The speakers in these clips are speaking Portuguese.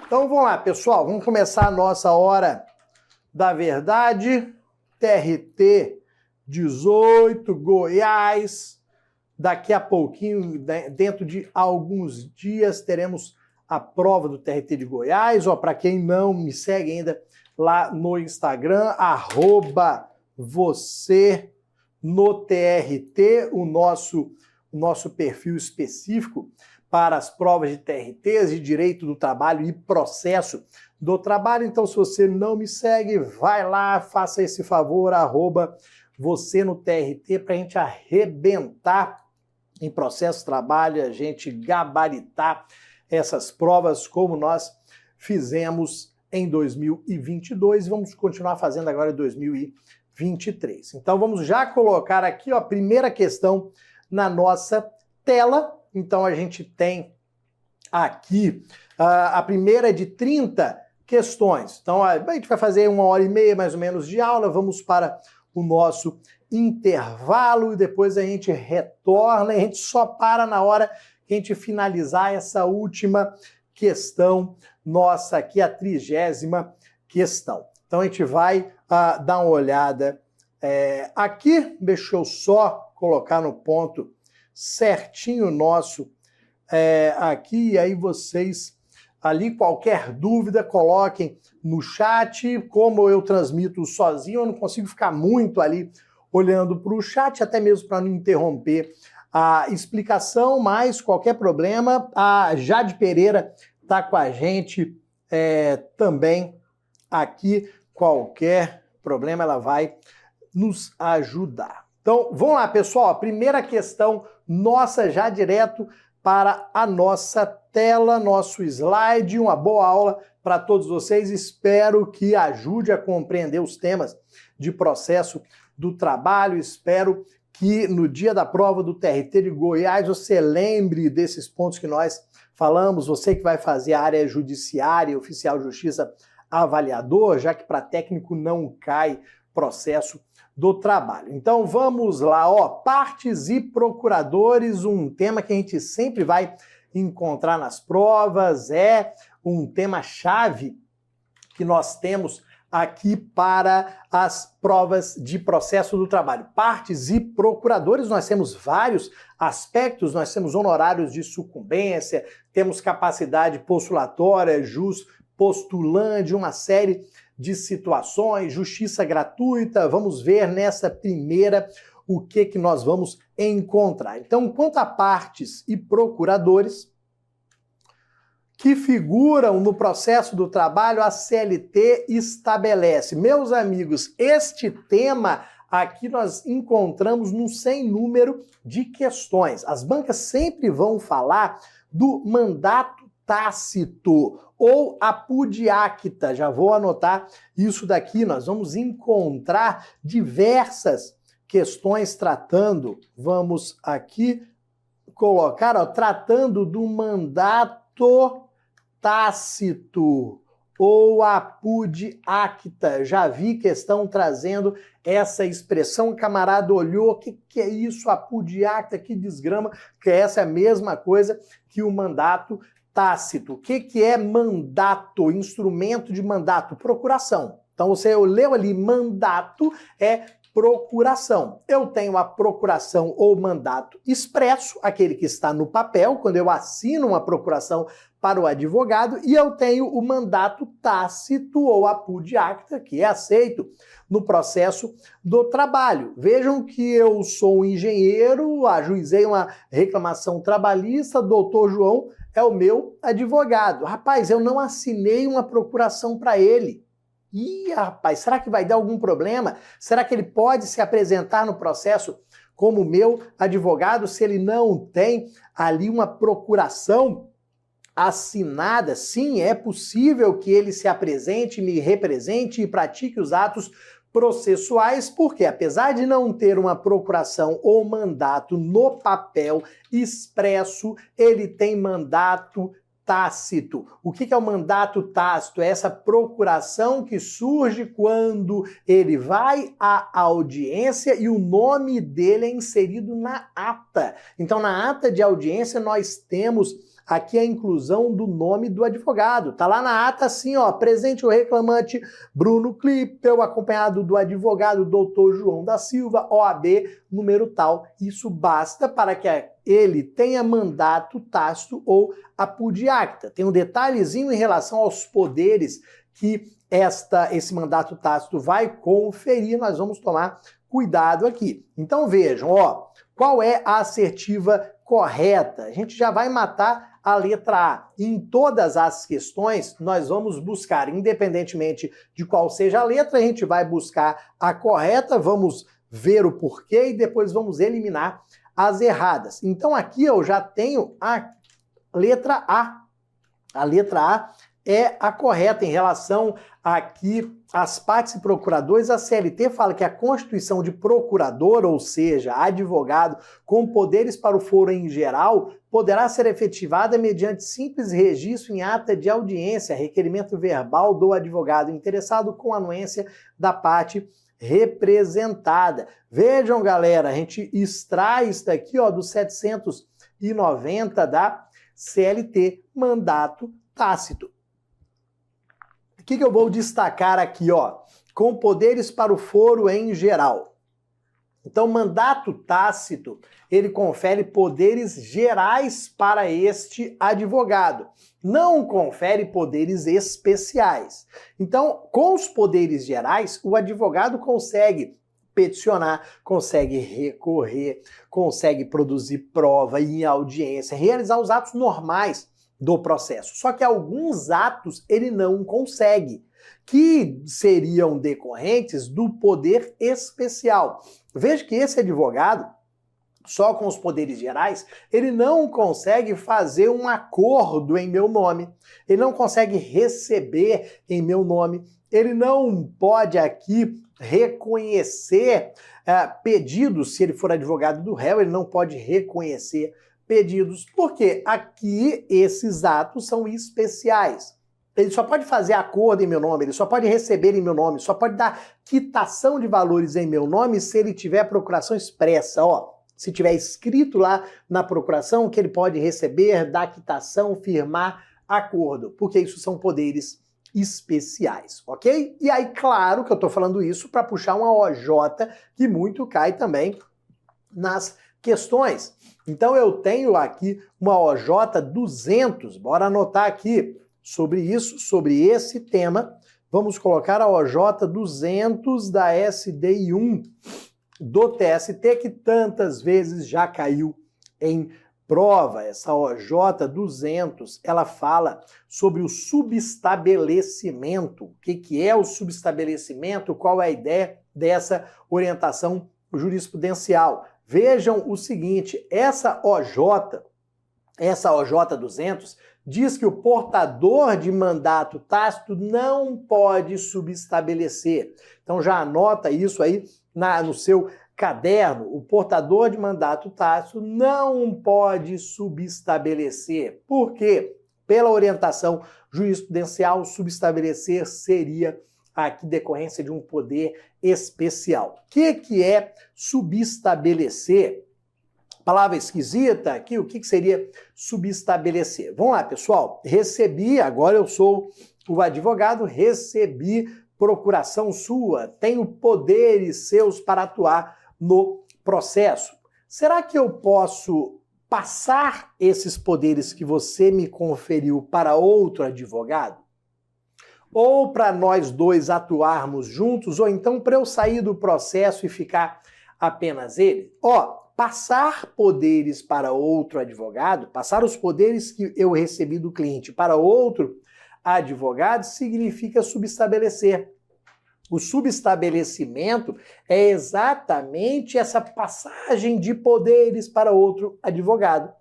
Então vamos lá, pessoal, vamos começar a nossa hora da verdade. TRT 18, Goiás. Daqui a pouquinho, dentro de alguns dias, teremos a prova do TRT de Goiás. Para quem não me segue ainda lá no Instagram, @você no TRT, o nosso perfil específico para as provas de TRTs, de Direito do Trabalho e Processo do Trabalho. Então, se você não me segue, vai lá, faça esse favor, @você no TRT, para a gente arrebentar em processo de trabalho, a gente gabaritar essas provas como nós fizemos em 2022 e vamos continuar fazendo agora em 2023. Então, vamos já colocar aqui a primeira questão na nossa tela. Então, a gente tem aqui, a primeira é de 30 questões. Então, a gente vai fazer 1h30 mais ou menos de aula, vamos para o nosso intervalo e depois a gente retorna, a gente só para na hora que a gente finalizar essa última questão nossa aqui, a 30ª questão. Então, a gente vai dar uma olhada aqui, deixa eu só colocar no ponto certinho nosso aqui, e aí vocês ali, qualquer dúvida, coloquem no chat. Como eu transmito sozinho, eu não consigo ficar muito ali olhando para o chat, até mesmo para não interromper a explicação, mas qualquer problema, a Jade Pereira está com a gente também aqui, qualquer problema ela vai nos ajudar. Então, vamos lá, pessoal, a primeira questão nossa já direto para a nossa tela, nosso slide. Uma boa aula para todos vocês. Espero que ajude a compreender os temas de processo do trabalho. Espero que no dia da prova do TRT de Goiás você lembre desses pontos que nós falamos. Você que vai fazer a área judiciária, oficial de justiça, avaliador, já que para técnico não cai processo do trabalho. Então vamos lá, partes e procuradores, um tema que a gente sempre vai encontrar nas provas, é um tema-chave que nós temos aqui para as provas de processo do trabalho. Partes e procuradores, nós temos vários aspectos, nós temos honorários de sucumbência, temos capacidade postulatória, jus postulante, uma série de situações, justiça gratuita. Vamos ver nessa primeira o que nós vamos encontrar. Então, quanto a partes e procuradores que figuram no processo do trabalho, a CLT estabelece. Meus amigos, este tema aqui nós encontramos num sem número de questões. As bancas sempre vão falar do mandato tácito ou apud acta. Já vou anotar isso daqui. Nós vamos encontrar diversas questões tratando, vamos aqui colocar, tratando do mandato tácito ou apud acta. Já vi questão trazendo essa expressão, o camarada olhou, o que é isso, apud acta, que desgrama, que essa é a mesma coisa que o mandato tácito. O que é mandato? Instrumento de mandato? Procuração. Então você leu ali, mandato é procuração. Eu tenho a procuração ou mandato expresso, aquele que está no papel, quando eu assino uma procuração para o advogado, e eu tenho o mandato tácito ou apud acta, que é aceito no processo do trabalho. Vejam que eu sou um engenheiro, ajuizei uma reclamação trabalhista, doutor João é o meu advogado. Rapaz, eu não assinei uma procuração para ele. Ih, rapaz, será que vai dar algum problema? Será que ele pode se apresentar no processo como meu advogado se ele não tem ali uma procuração assinada? Sim, é possível que ele se apresente, me represente e pratique os atos processuais, porque apesar de não ter uma procuração ou mandato no papel expresso, ele tem mandato tácito. O que é o mandato tácito? É essa procuração que surge quando ele vai à audiência e o nome dele é inserido na ata. Então, na ata de audiência, nós temos aqui a inclusão do nome do advogado. Tá lá na ata assim, ó, presente o reclamante Bruno Klippel, acompanhado do advogado Dr. João da Silva, OAB, número tal. Isso basta para que ele tenha mandato tácito ou apud acta. Tem um detalhezinho em relação aos poderes que esse mandato tácito vai conferir, nós vamos tomar cuidado aqui. Então vejam, ó, qual é a assertiva correta? A gente já vai matar a letra A. Em todas as questões, nós vamos buscar, independentemente de qual seja a letra, a gente vai buscar a correta, vamos ver o porquê e depois vamos eliminar as erradas. Então aqui eu já tenho a letra A. A letra A é a correta em relação aqui às partes e procuradores. A CLT fala que a constituição de procurador, ou seja, advogado com poderes para o foro em geral, poderá ser efetivada mediante simples registro em ata de audiência, requerimento verbal do advogado interessado com anuência da parte representada. Vejam, galera, a gente extrai isso daqui, ó, do 790 da CLT, mandato tácito. O que eu vou destacar aqui, ó? Com poderes para o foro em geral. Então, mandato tácito, ele confere poderes gerais para este advogado. Não confere poderes especiais. Então, com os poderes gerais, o advogado consegue peticionar, consegue recorrer, consegue produzir prova em audiência, realizar os atos normais do processo. Só que alguns atos ele não consegue, que seriam decorrentes do poder especial. Veja que esse advogado, só com os poderes gerais, ele não consegue fazer um acordo em meu nome, ele não consegue receber em meu nome, ele não pode aqui reconhecer pedidos, se ele for advogado do réu, ele não pode reconhecer pedidos, porque aqui esses atos são especiais. Ele só pode fazer acordo em meu nome, ele só pode receber em meu nome, só pode dar quitação de valores em meu nome se ele tiver procuração expressa, ó. Se tiver escrito lá na procuração que ele pode receber, dar quitação, firmar acordo, porque isso são poderes especiais, ok? E aí, claro que eu tô falando isso para puxar uma OJ que muito cai também nas questões. Então eu tenho aqui uma OJ 200, bora anotar aqui sobre isso, sobre esse tema. Vamos colocar a OJ 200 da SDI1 do TST, que tantas vezes já caiu em prova. Essa OJ 200, ela fala sobre o subestabelecimento. O que é o subestabelecimento? Qual é a ideia dessa orientação jurisprudencial? Vejam o seguinte, essa OJ 200, diz que o portador de mandato tácito não pode subestabelecer. Então já anota isso aí no seu caderno. O portador de mandato tácito não pode subestabelecer. Por quê? Pela orientação jurisprudencial, subestabelecer seria aqui decorrência de um poder especial. O que é subestabelecer? Palavra esquisita aqui, o que seria subestabelecer? Vamos lá, pessoal. Recebi, agora eu sou o advogado, recebi procuração sua, tenho poderes seus para atuar no processo. Será que eu posso passar esses poderes que você me conferiu para outro advogado? Ou para nós dois atuarmos juntos, ou então para eu sair do processo e ficar apenas ele? Ó, passar poderes para outro advogado, passar os poderes que eu recebi do cliente para outro advogado significa subestabelecer. O subestabelecimento é exatamente essa passagem de poderes para outro advogado.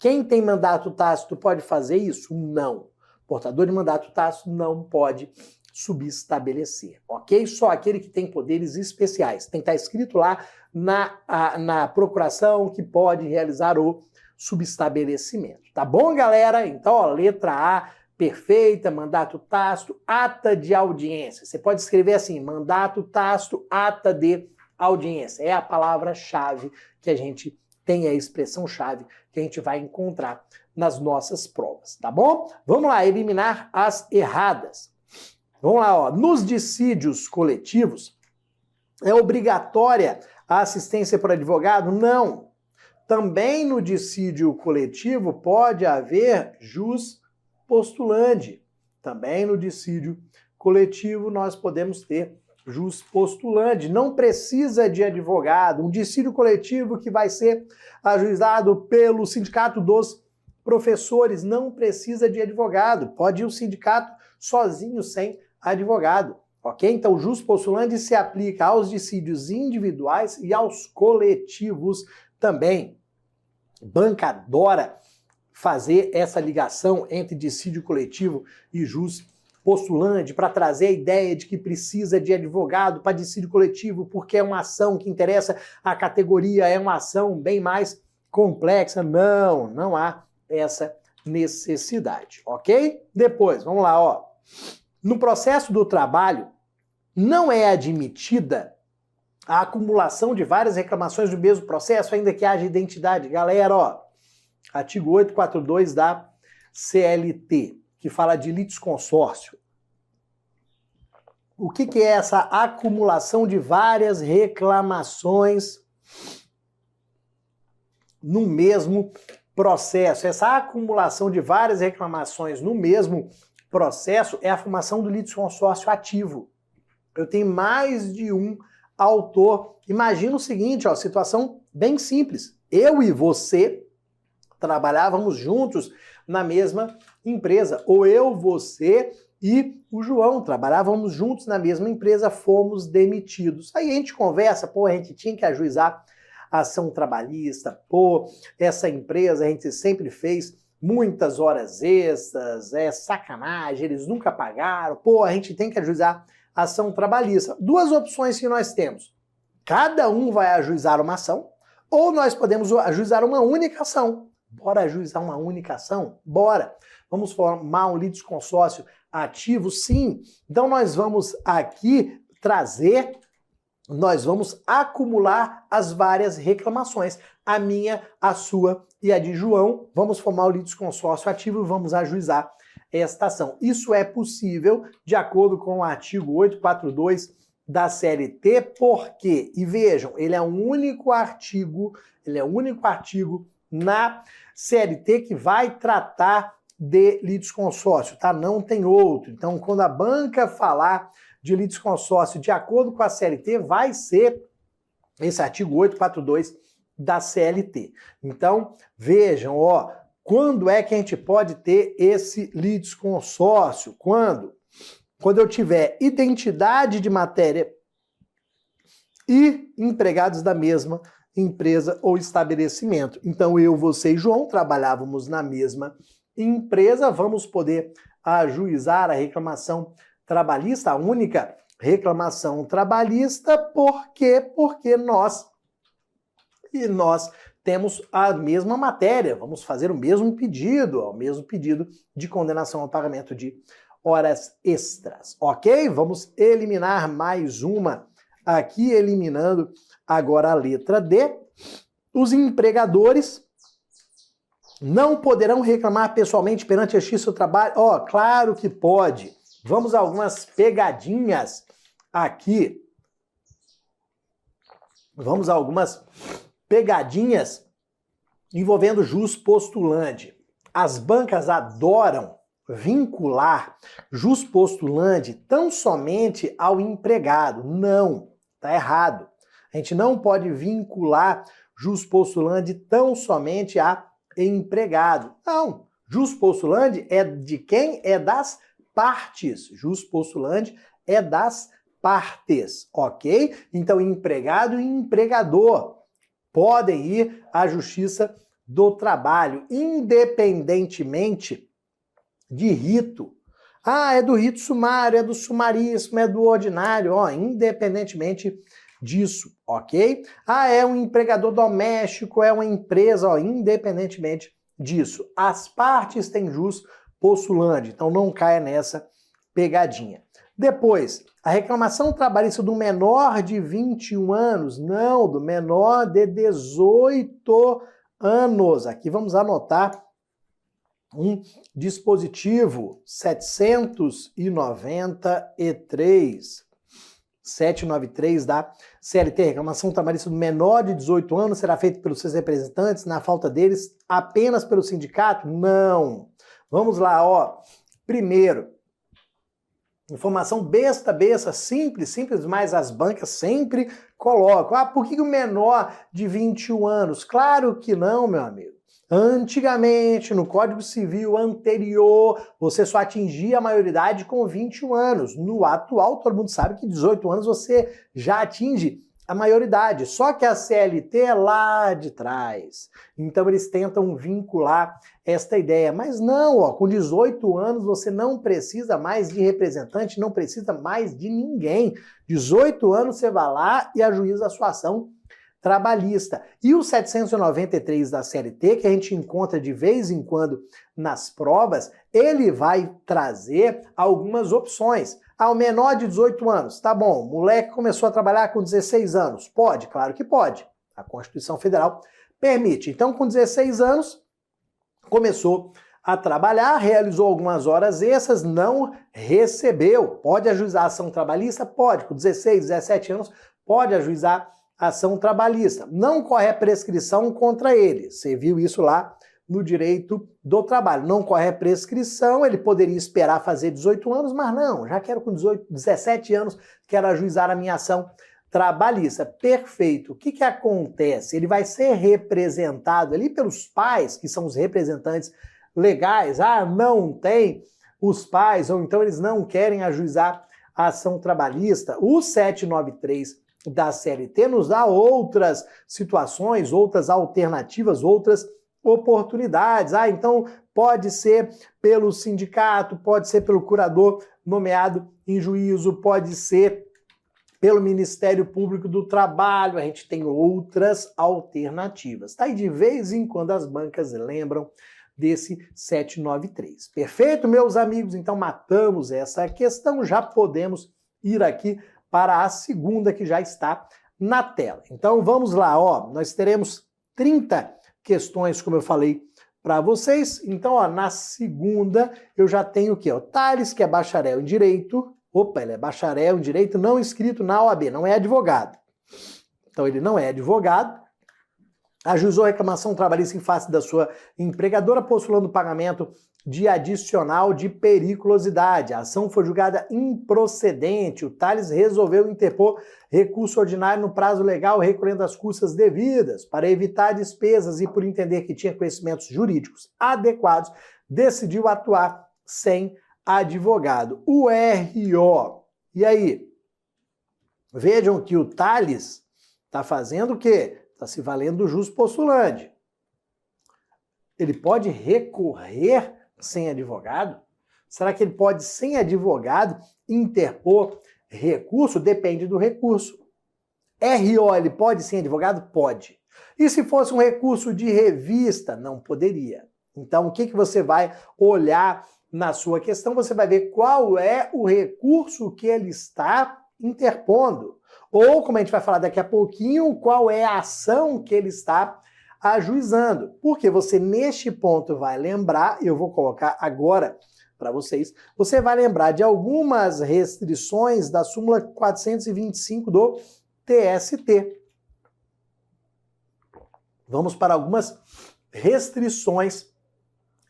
Quem tem mandato tácito pode fazer isso? Não. Portador de mandato tácito não pode subestabelecer, ok? Só aquele que tem poderes especiais. Tem que estar escrito lá na procuração que pode realizar o subestabelecimento. Tá bom, galera? Então, ó, letra A, perfeita, mandato tácito, ata de audiência. Você pode escrever assim, mandato tácito, ata de audiência. É a palavra-chave que a gente tem, a expressão-chave que a gente vai encontrar nas nossas provas, tá bom? Vamos lá, eliminar as erradas. Vamos lá, ó. Nos dissídios coletivos, é obrigatória a assistência por advogado? Não. Também no dissídio coletivo pode haver jus postulandi. Também no dissídio coletivo nós podemos ter jus postulandi. Não precisa de advogado. Um dissídio coletivo que vai ser ajuizado pelo Sindicato dos Professores não precisa de advogado. Pode ir o sindicato sozinho, sem advogado. Ok? Então, o jus postulandi se aplica aos dissídios individuais e aos coletivos também. Banca adora fazer essa ligação entre dissídio coletivo e jus postulandi para trazer a ideia de que precisa de advogado para dissídio coletivo porque é uma ação que interessa a categoria, é uma ação bem mais complexa. Não, não há essa necessidade, ok? Depois, vamos lá, ó. No processo do trabalho, não é admitida a acumulação de várias reclamações do mesmo processo, ainda que haja identidade. Galera, ó, artigo 842 da CLT, que fala de litisconsórcio. O que é essa acumulação de várias reclamações no mesmo processo? Essa acumulação de várias reclamações no mesmo processo é a formação do litisconsórcio ativo. Eu tenho mais de um autor. Imagina o seguinte, ó, situação bem simples. Eu e você trabalhávamos juntos na mesma empresa. Ou eu, você e o João trabalhávamos juntos na mesma empresa, fomos demitidos. Aí a gente conversa, pô, a gente tinha que ajuizar a ação trabalhista, pô, essa empresa a gente sempre fez muitas horas extras, é sacanagem, eles nunca pagaram, pô, a gente tem que ajuizar a ação trabalhista. Duas opções que nós temos. Cada um vai ajuizar uma ação, ou nós podemos ajuizar uma única ação. Bora ajuizar uma única ação? Bora! Vamos formar um litisconsórcio ativo? Sim! Então nós vamos aqui trazer, nós vamos acumular as várias reclamações. A minha, a sua e a de João. Vamos formar o litisconsórcio ativo e vamos ajuizar esta ação. Isso é possível de acordo com o artigo 842 da CLT, porque, e vejam, ele é o único artigo na CLT que vai tratar de litisconsórcio, tá? Não tem outro. Então, quando a banca falar de litisconsórcio de acordo com a CLT, vai ser esse artigo 842 da CLT. Então, vejam, ó, quando é que a gente pode ter esse litisconsórcio? Quando eu tiver identidade de matéria e empregados da mesma empresa ou estabelecimento. Então, eu, você e João trabalhávamos na mesma empresa, vamos poder ajuizar a reclamação trabalhista, a única reclamação trabalhista, porque nós temos a mesma matéria, vamos fazer o mesmo pedido de condenação ao pagamento de horas extras, ok? Vamos eliminar mais uma aqui, eliminando agora a letra D. Os empregadores não poderão reclamar pessoalmente perante a Justiça do Trabalho? Ó, claro que pode. Vamos a algumas pegadinhas aqui. Vamos a algumas pegadinhas envolvendo jus postulandi. As bancas adoram vincular jus postulandi tão somente ao empregado. Não, tá errado. A gente não pode vincular jus postulandi tão somente a empregado. Não, jus postulandi é de quem? É das partes. Jus postulandi é das partes, ok? Então, empregado e empregador podem ir à Justiça do Trabalho, independentemente de rito. Ah, é do rito sumário, é do sumaríssimo, é do ordinário, ó, independentemente disso, ok? Ah, é um empregador doméstico, é uma empresa, ó, independentemente disso. As partes têm jus postulandi, então não caia nessa pegadinha. Depois, a reclamação trabalhista do menor de 21 anos, não, do menor de 18 anos. Aqui vamos anotar um dispositivo 793 da CLT, reclamação trabalhista do menor de 18 anos será feita pelos seus representantes, na falta deles, apenas pelo sindicato? Não. Vamos lá, ó. Primeiro, informação besta, simples, mas as bancas sempre colocam. Ah, por que o menor de 21 anos? Claro que não, meu amigo. Antigamente, no Código Civil anterior, você só atingia a maioridade com 21 anos. No atual, todo mundo sabe que 18 anos você já atinge a maioridade. Só que a CLT é lá de trás. Então eles tentam vincular esta ideia. Mas não, ó, com 18 anos você não precisa mais de representante, não precisa mais de ninguém. 18 anos você vai lá e ajuiza a sua ação trabalhista. E o 793 da CLT, que a gente encontra de vez em quando nas provas, ele vai trazer algumas opções. Ao menor de 18 anos, tá bom, moleque começou a trabalhar com 16 anos. Pode? Claro que pode. A Constituição Federal permite. Então, com 16 anos, começou a trabalhar, realizou algumas horas extras, não recebeu. Pode ajuizar a ação trabalhista? Pode. Com 16, 17 anos, pode ajuizar ação trabalhista. Não corre a prescrição contra ele. Você viu isso lá no direito do trabalho. Não corre a prescrição, ele poderia esperar fazer 18 anos, mas não, já quero com 17 anos, quero ajuizar a minha ação trabalhista. Perfeito. O que que acontece? Ele vai ser representado ali pelos pais, que são os representantes legais. Ah, não tem os pais, ou então eles não querem ajuizar a ação trabalhista. O 793 da CLT nos dá outras situações, outras alternativas, outras oportunidades. Ah, então pode ser pelo sindicato, pode ser pelo curador nomeado em juízo, pode ser pelo Ministério Público do Trabalho. A gente tem outras alternativas. Tá? E de vez em quando as bancas lembram desse 793. Perfeito, meus amigos? Então matamos essa questão, já podemos ir aqui para a segunda que já está na tela. Então vamos lá, ó, nós teremos 30 questões, como eu falei para vocês. Então, ó, na segunda eu já tenho o quê? O Thales, que é bacharel em Direito. Opa, ele é bacharel em Direito não inscrito na OAB, não é advogado. Então ele não é advogado. Ajuizou a reclamação trabalhista em face da sua empregadora, postulando o pagamento de adicional de periculosidade. A ação foi julgada improcedente. O Thales resolveu interpor recurso ordinário no prazo legal, recolhendo as custas devidas. Para evitar despesas e por entender que tinha conhecimentos jurídicos adequados, decidiu atuar sem advogado. O RO. E aí? Vejam que o Thales está fazendo o quê? Está se valendo do jus postulante. Ele pode recorrer sem advogado? Será que ele pode, sem advogado, interpor recurso? Depende do recurso. RO, ele pode sem advogado? Pode. E se fosse um recurso de revista? Não poderia. Então, o que você vai olhar na sua questão? Você vai ver qual é o recurso que ele está interpondo. Ou, como a gente vai falar daqui a pouquinho, qual é a ação que ele está ajuizando. Porque você, neste ponto, vai lembrar, eu vou colocar agora para vocês, você vai lembrar de algumas restrições da súmula 425 do TST. Vamos para algumas restrições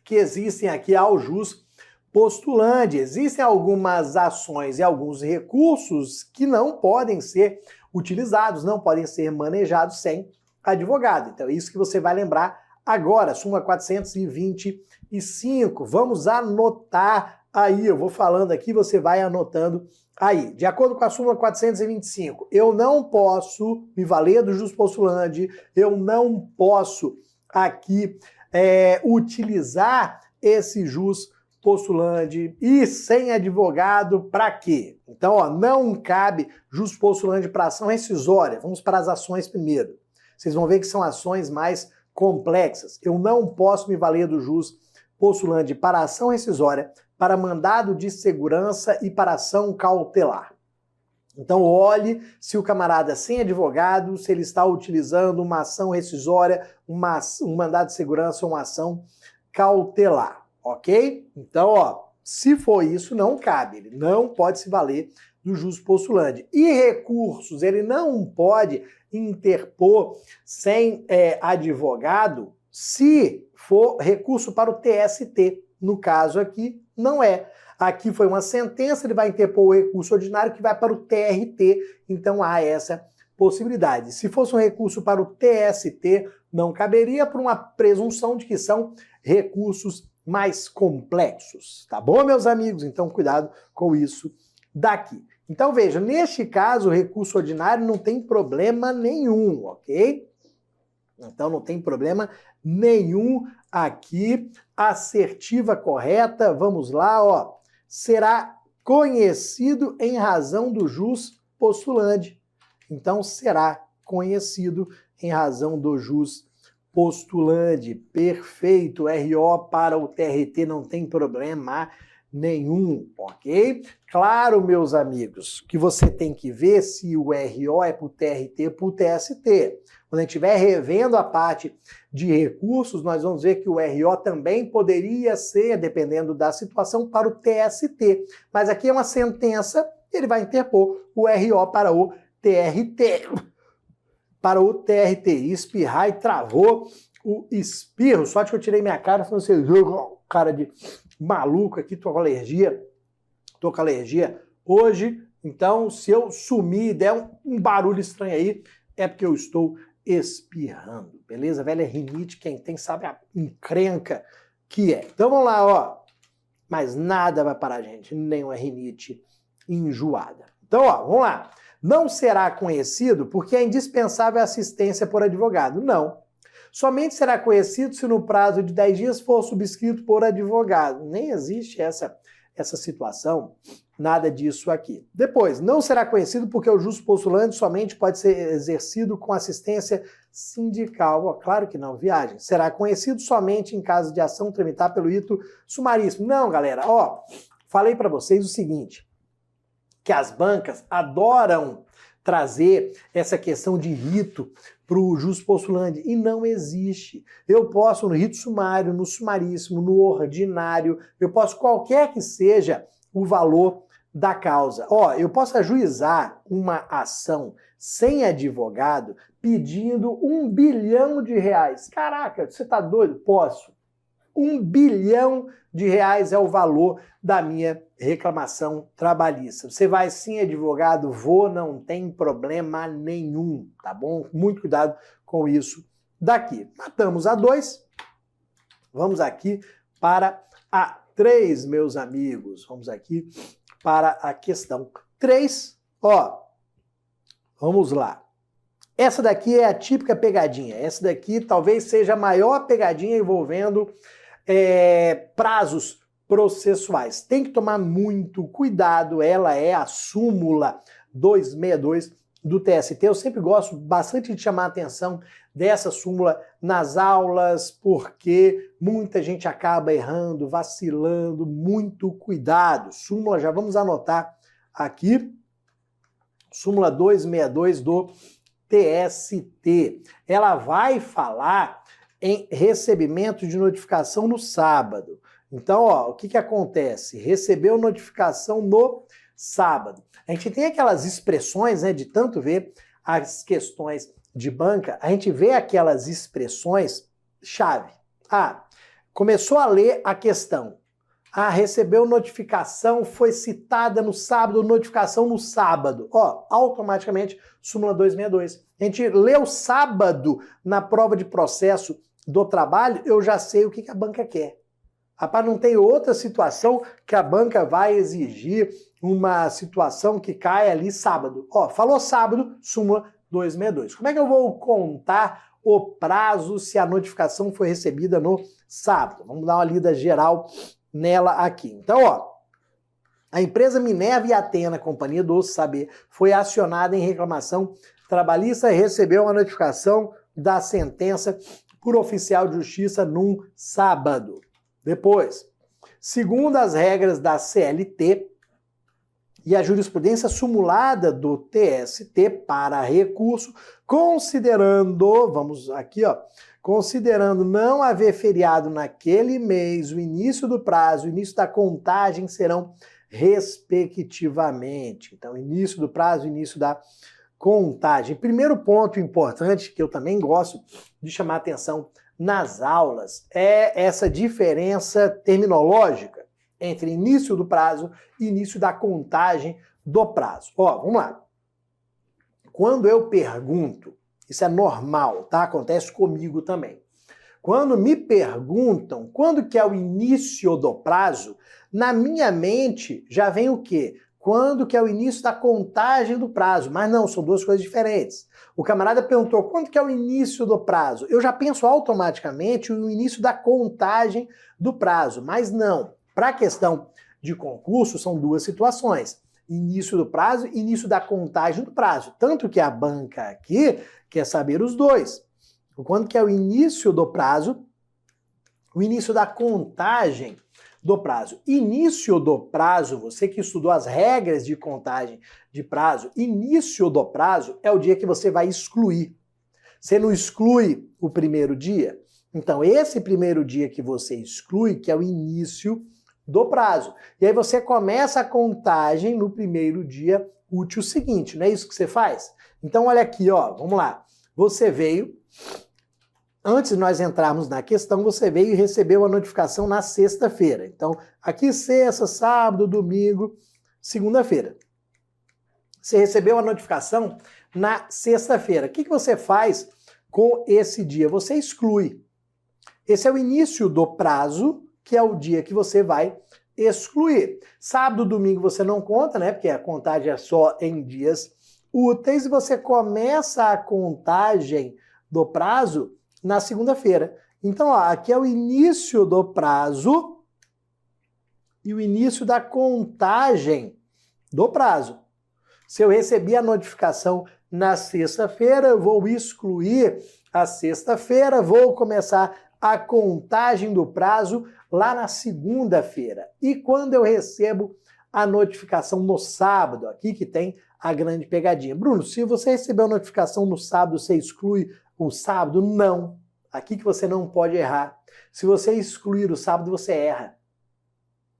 que existem aqui ao jus postulante. Existem algumas ações e alguns recursos que não podem ser utilizados, não podem ser manejados sem advogado. Então é isso que você vai lembrar agora, súmula 425. Vamos anotar aí, eu vou falando aqui, você vai anotando aí. De acordo com a súmula 425, eu não posso me valer do jus postulante, eu não posso aqui utilizar esse jus postulante e sem advogado para quê? Então, ó, não cabe jus postulante para ação rescisória. Vamos para as ações primeiro. Vocês vão ver que são ações mais complexas. Eu não posso me valer do jus postulante para ação rescisória, para mandado de segurança e para ação cautelar. Então olhe se o camarada sem advogado, se ele está utilizando uma ação rescisória, um mandado de segurança ou uma ação cautelar. ok? Então, ó, se for isso, não cabe, ele não pode se valer do jus postulante. E recursos, ele não pode interpor sem advogado se for recurso para o TST. No caso aqui, não é. Aqui foi uma sentença, ele vai interpor o recurso ordinário que vai para o TRT, então há essa possibilidade. Se fosse um recurso para o TST, não caberia por uma presunção de que são recursos mais complexos, tá bom, meus amigos? Então, cuidado com isso daqui. Então, veja, neste caso, o recurso ordinário não tem problema nenhum, ok? Então, não tem problema nenhum aqui. Assertiva correta, vamos lá, ó. Será conhecido em razão do jus postulante. Então, será conhecido em razão do jus postulante. Perfeito. RO para o TRT não tem problema nenhum, ok? Claro, meus amigos, que você tem que ver se o RO é para o TRT ou para o TST. Quando a gente estiver revendo a parte de recursos, nós vamos ver que o RO também poderia ser, dependendo da situação, para o TST. Mas aqui é uma sentença, ele vai interpor o RO para o TRT. Para o TRT. Espirrar e travou o espirro. Sorte que eu tirei minha cara, senão você viu cara de maluco aqui, tô com alergia hoje. Então, se eu sumir e der um barulho estranho aí, é porque eu estou espirrando, beleza? Velha rinite, quem tem sabe a encrenca que é. Então vamos lá, ó. Mas nada vai parar a gente, nenhuma rinite enjoada. Então, ó, vamos lá. Não será conhecido porque é indispensável a assistência por advogado. Não. Somente será conhecido se no prazo de 10 dias for subscrito por advogado. Nem existe essa situação, nada disso aqui. Depois, não será conhecido porque o jus postulante somente pode ser exercido com assistência sindical. Oh, claro que não, viagem. Será conhecido somente em caso de ação tramitar pelo rito sumaríssimo. Não, galera, ó, falei para vocês o seguinte, que as bancas adoram trazer essa questão de rito para o jus postulante, e não existe. Eu posso no rito sumário, no sumaríssimo, no ordinário, eu posso qualquer que seja o valor da causa. Ó, eu posso ajuizar uma ação sem advogado pedindo R$1 bilhão. Caraca, você tá doido? Posso. R$1 bilhão é o valor da minha reclamação trabalhista. Você vai sim, advogado? Vou, não tem problema nenhum, tá bom? Muito cuidado com isso daqui. Matamos a 2, vamos aqui para a 3, meus amigos. Vamos aqui para a questão 3, ó, vamos lá. Essa daqui é a típica pegadinha. Essa daqui talvez seja a maior pegadinha envolvendo prazos processuais. Tem que tomar muito cuidado, ela é a súmula 262 do TST. Eu sempre gosto bastante de chamar a atenção dessa súmula nas aulas, porque muita gente acaba errando, vacilando, muito cuidado. Súmula, já vamos anotar aqui, súmula 262 do TST. Ela vai falar em recebimento de notificação no sábado. Então, ó, o que acontece? Recebeu notificação no sábado. A gente tem aquelas expressões, né, de tanto ver as questões de banca, a gente vê aquelas expressões chave. Ah, começou a ler a questão. Ah, recebeu notificação, foi citada no sábado, notificação no sábado. Ó, automaticamente, súmula 262. A gente leu sábado na prova de processo do trabalho, eu já sei o que a banca quer. Rapaz, não tem outra situação que a banca vai exigir uma situação que cai ali sábado. Ó, falou sábado, súmula 262. Como é que eu vou contar o prazo se a notificação foi recebida no sábado? Vamos dar uma lida geral nela aqui. Então, ó, a empresa Minerva e Atena, Companhia do Saber, foi acionada em reclamação trabalhista e recebeu uma notificação da sentença por oficial de justiça num sábado. Depois, segundo as regras da CLT e a jurisprudência sumulada do TST para recurso, considerando, vamos aqui, ó, considerando não haver feriado naquele mês, o início do prazo, o início da contagem serão respectivamente. Então, início do prazo, início da contagem. Primeiro ponto importante, que eu também gosto de chamar atenção nas aulas, é essa diferença terminológica entre início do prazo e início da contagem do prazo. Ó, vamos lá. Quando eu pergunto, isso é normal, tá? Acontece comigo também. Quando me perguntam quando que é o início do prazo, na minha mente já vem o quê? Quando que é o início da contagem do prazo. Mas não, são duas coisas diferentes. O camarada perguntou quando que é o início do prazo. Eu já penso automaticamente no início da contagem do prazo. Mas não. Para a questão de concurso, são duas situações. Início do prazo e início da contagem do prazo. Tanto que a banca aqui quer saber os dois. Quando que é o início do prazo, o início da contagem do prazo. Início do prazo, você que estudou as regras de contagem de prazo, início do prazo é o dia que você vai excluir. Você não exclui o primeiro dia? Então, esse primeiro dia que você exclui, que é o início do prazo. E aí você começa a contagem no primeiro dia útil seguinte, não é isso que você faz? Então, olha aqui, ó, vamos lá. Você veio, antes de nós entrarmos na questão, você veio e recebeu a notificação na sexta-feira. Então, aqui sexta, sábado, domingo, segunda-feira. Você recebeu a notificação na sexta-feira. O que você faz com esse dia? Você exclui. Esse é o início do prazo, que é o dia que você vai excluir. Sábado, domingo você não conta, né? Porque a contagem é só em dias úteis e você começa a contagem do prazo na segunda-feira. Então, ó, aqui é o início do prazo e o início da contagem do prazo. Se eu recebi a notificação na sexta-feira, eu vou excluir a sexta-feira, vou começar a contagem do prazo lá na segunda-feira. E quando eu recebo a notificação no sábado, aqui que tem a grande pegadinha. Bruno, se você recebeu a notificação no sábado, você exclui o sábado? Não. Aqui que você não pode errar. Se você excluir o sábado, você erra.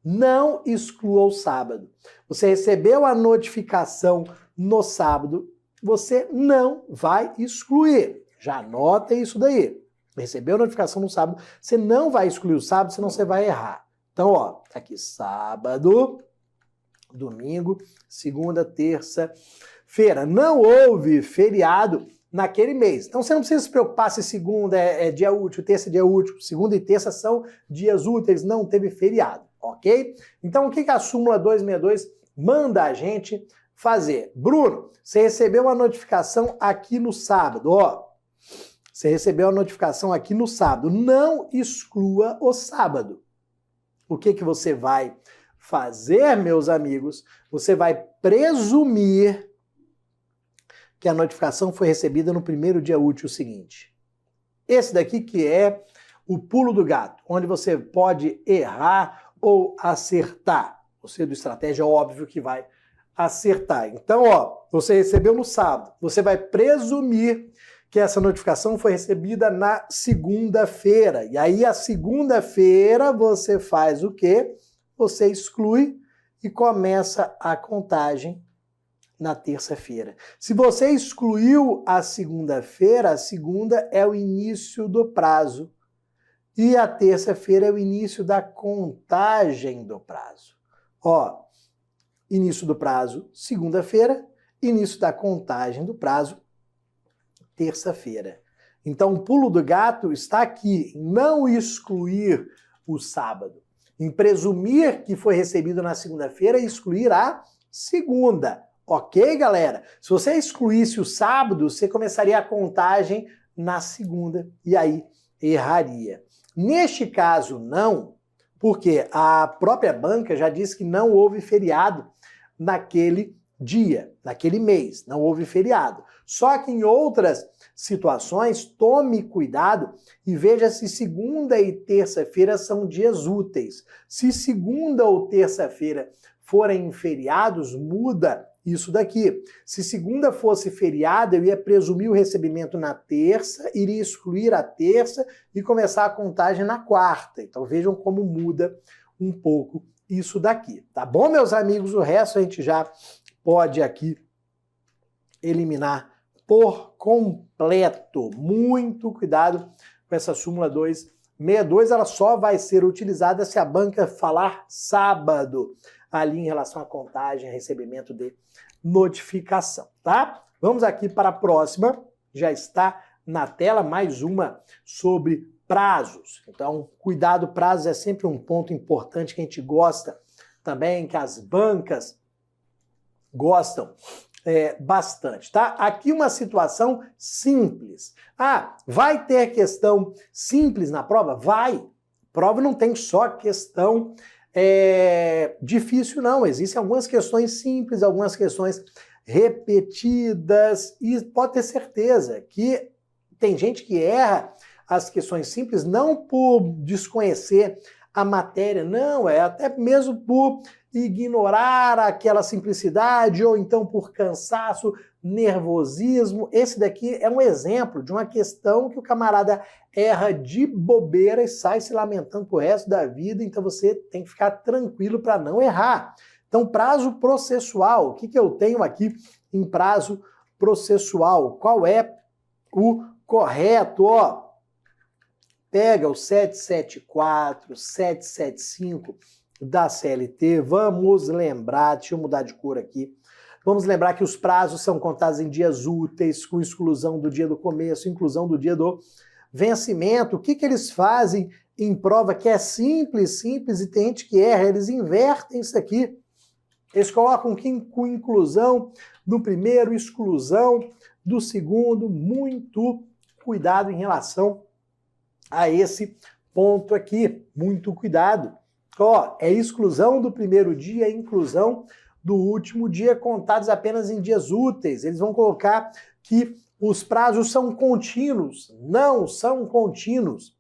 Não exclua o sábado. Você recebeu a notificação no sábado, você não vai excluir. Já anota isso daí. Recebeu a notificação no sábado, você não vai excluir o sábado, senão você vai errar. Então, ó, aqui sábado, domingo, segunda, terça-feira. Não houve feriado naquele mês. Então você não precisa se preocupar se segunda é dia útil, terça é dia útil, segunda e terça são dias úteis, não teve feriado, ok? Então o que a súmula 262 manda a gente fazer? Bruno, você recebeu a notificação aqui no sábado, ó. Você recebeu a notificação aqui no sábado. Não exclua o sábado. O que você vai fazer, meus amigos? Você vai presumir que a notificação foi recebida no primeiro dia útil seguinte. Esse daqui que é o pulo do gato, onde você pode errar ou acertar. Você do estratégia, óbvio que vai acertar. Então, ó, você recebeu no sábado, você vai presumir que essa notificação foi recebida na segunda-feira. E aí, a segunda-feira, você faz o quê? Você exclui e começa a contagem na terça-feira. Se você excluiu a segunda-feira, a segunda é o início do prazo. E a terça-feira é o início da contagem do prazo. Ó, início do prazo, segunda-feira, início da contagem do prazo, terça-feira. Então, o pulo do gato está aqui, em não excluir o sábado, em presumir que foi recebido na segunda-feira e excluir a segunda. Ok, galera? Se você excluísse o sábado, você começaria a contagem na segunda e aí erraria. Neste caso, não, porque a própria banca já disse que não houve feriado naquele dia, naquele mês, não houve feriado. Só que em outras situações, tome cuidado e veja se segunda e terça-feira são dias úteis. Se segunda ou terça-feira forem feriados, muda isso daqui. Se segunda fosse feriado, eu ia presumir o recebimento na terça, iria excluir a terça e começar a contagem na quarta. Então vejam como muda um pouco isso daqui. Tá bom, meus amigos? O resto a gente já pode aqui eliminar por completo. Muito cuidado com essa súmula 262, ela só vai ser utilizada se a banca falar sábado, ali em relação à contagem, a recebimento de notificação, tá? Vamos aqui para a próxima, já está na tela, mais uma sobre prazos. Então, cuidado, prazos é sempre um ponto importante que a gente gosta também, que as bancas gostam bastante, tá? Aqui uma situação simples. Ah, vai ter questão simples na prova? Vai. Prova não tem só questão difícil, não. Existem algumas questões simples, algumas questões repetidas, e pode ter certeza que tem gente que erra as questões simples não por desconhecer a matéria, não, é até mesmo por ignorar aquela simplicidade ou então por cansaço, nervosismo. Esse daqui é um exemplo de uma questão que o camarada erra de bobeira e sai se lamentando pro resto da vida, então você tem que ficar tranquilo para não errar. Então, prazo processual, o que eu tenho aqui em prazo processual? Qual é o correto? Ó, pega o 774, 775 da CLT, vamos lembrar, deixa eu mudar de cor aqui, vamos lembrar que os prazos são contados em dias úteis, com exclusão do dia do começo, inclusão do dia do vencimento. O que eles fazem em prova que é simples, e tem gente que erra, eles invertem isso aqui. Eles colocam com inclusão do primeiro, exclusão do segundo, muito cuidado em relação a esse ponto aqui, muito cuidado. Ó, é exclusão do primeiro dia, inclusão do último dia, contados apenas em dias úteis. Eles vão colocar que os prazos são contínuos. Não são contínuos.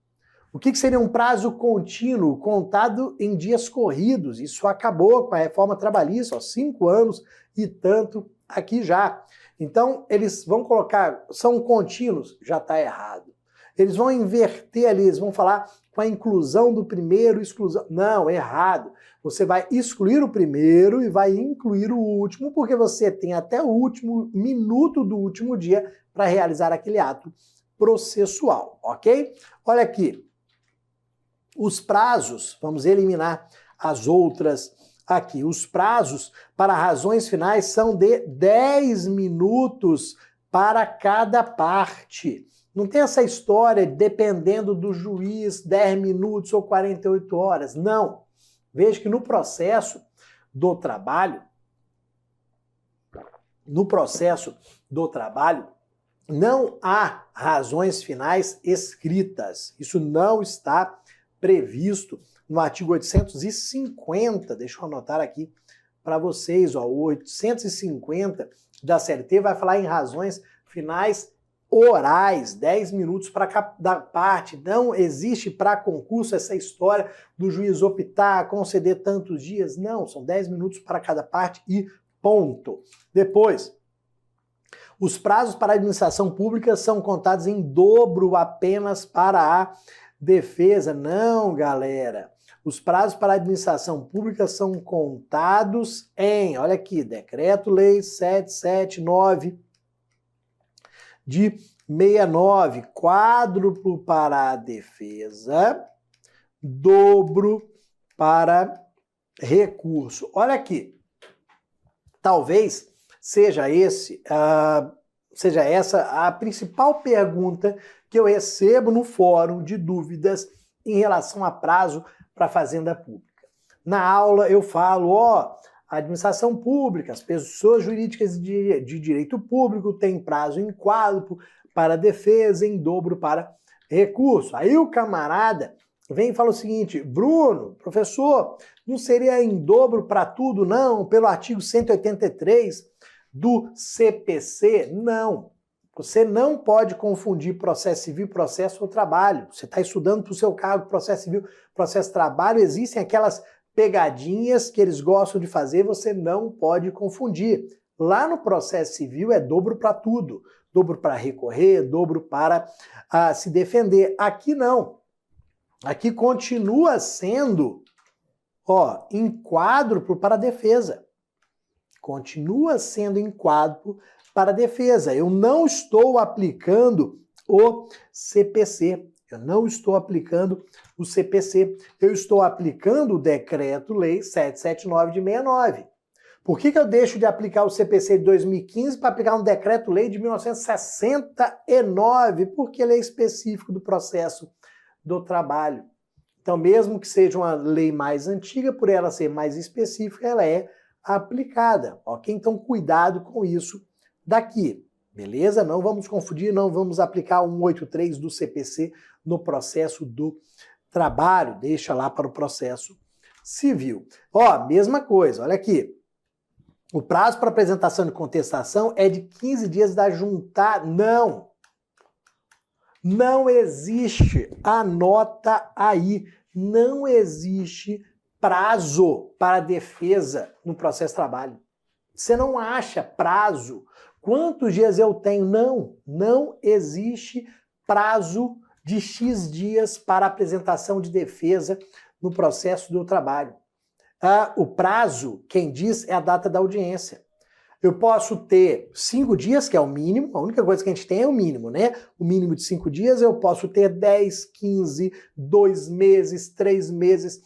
O que seria um prazo contínuo? Contado em dias corridos. Isso acabou com a reforma trabalhista, ó, 5 anos e tanto aqui já. Então, eles vão colocar, são contínuos, já está errado. Eles vão inverter ali, eles vão falar com a inclusão do primeiro, exclusão. Não, errado. Você vai excluir o primeiro e vai incluir o último, porque você tem até o último minuto do último dia para realizar aquele ato processual, ok? Olha aqui. Os prazos, vamos eliminar as outras aqui. Os prazos para razões finais são de 10 minutos para cada parte. Não tem essa história, dependendo do juiz, 10 minutos ou 48 horas. Não. Veja que no processo do trabalho, não há razões finais escritas. Isso não está previsto no artigo 850. Deixa eu anotar aqui para vocês. Ó, o 850 da CLT vai falar em razões finais orais, 10 minutos para cada parte. Não existe para concurso essa história do juiz optar, conceder tantos dias. Não, são 10 minutos para cada parte e ponto. Depois, os prazos para a administração pública são contados em dobro apenas para a defesa. Não, galera. Os prazos para a administração pública são contados em, olha aqui, Decreto-Lei 779 de 69, quádruplo para a defesa, dobro para recurso. Olha aqui, talvez seja essa a principal pergunta que eu recebo no fórum de dúvidas em relação a prazo para a Fazenda Pública. Na aula eu falo, ó, a administração pública, as pessoas jurídicas de direito público têm prazo em quádruplo para defesa, em dobro para recurso. Aí o camarada vem e fala o seguinte, Bruno, professor, não seria em dobro para tudo, não? Pelo artigo 183 do CPC? Não. Você não pode confundir processo civil e processo do trabalho. Você está estudando para o seu cargo processo civil, processo de trabalho, existem aquelas pegadinhas que eles gostam de fazer, você não pode confundir. Lá no processo civil é dobro para tudo. Dobro para recorrer, dobro para se defender. Aqui não. Aqui continua sendo, enquádruplo para a defesa. Continua sendo enquádruplo para a defesa. Eu não estou aplicando o CPC. Eu não estou aplicando o CPC. Eu estou aplicando o Decreto-Lei 779 de 69. Por que eu deixo de aplicar o CPC de 2015 para aplicar um Decreto-Lei de 1969? Porque ele é específico do processo do trabalho. Então, mesmo que seja uma lei mais antiga, por ela ser mais específica, ela é aplicada, ok? Então, cuidado com isso daqui, beleza? Não vamos confundir, não vamos aplicar o 183 do CPC no processo do trabalho, deixa lá para o processo civil. Mesma coisa, olha aqui. O prazo para apresentação de contestação é de 15 dias da juntada. Não existe, anota aí, não existe prazo para defesa no processo de trabalho. Você não acha prazo. Quantos dias eu tenho? Não existe prazo de X dias para apresentação de defesa no processo do trabalho. O prazo, quem diz, é a data da audiência. Eu posso ter 5 dias, que é o mínimo, a única coisa que a gente tem é o mínimo, né? O mínimo de 5 dias, eu posso ter 10, 15, 2 meses, 3 meses,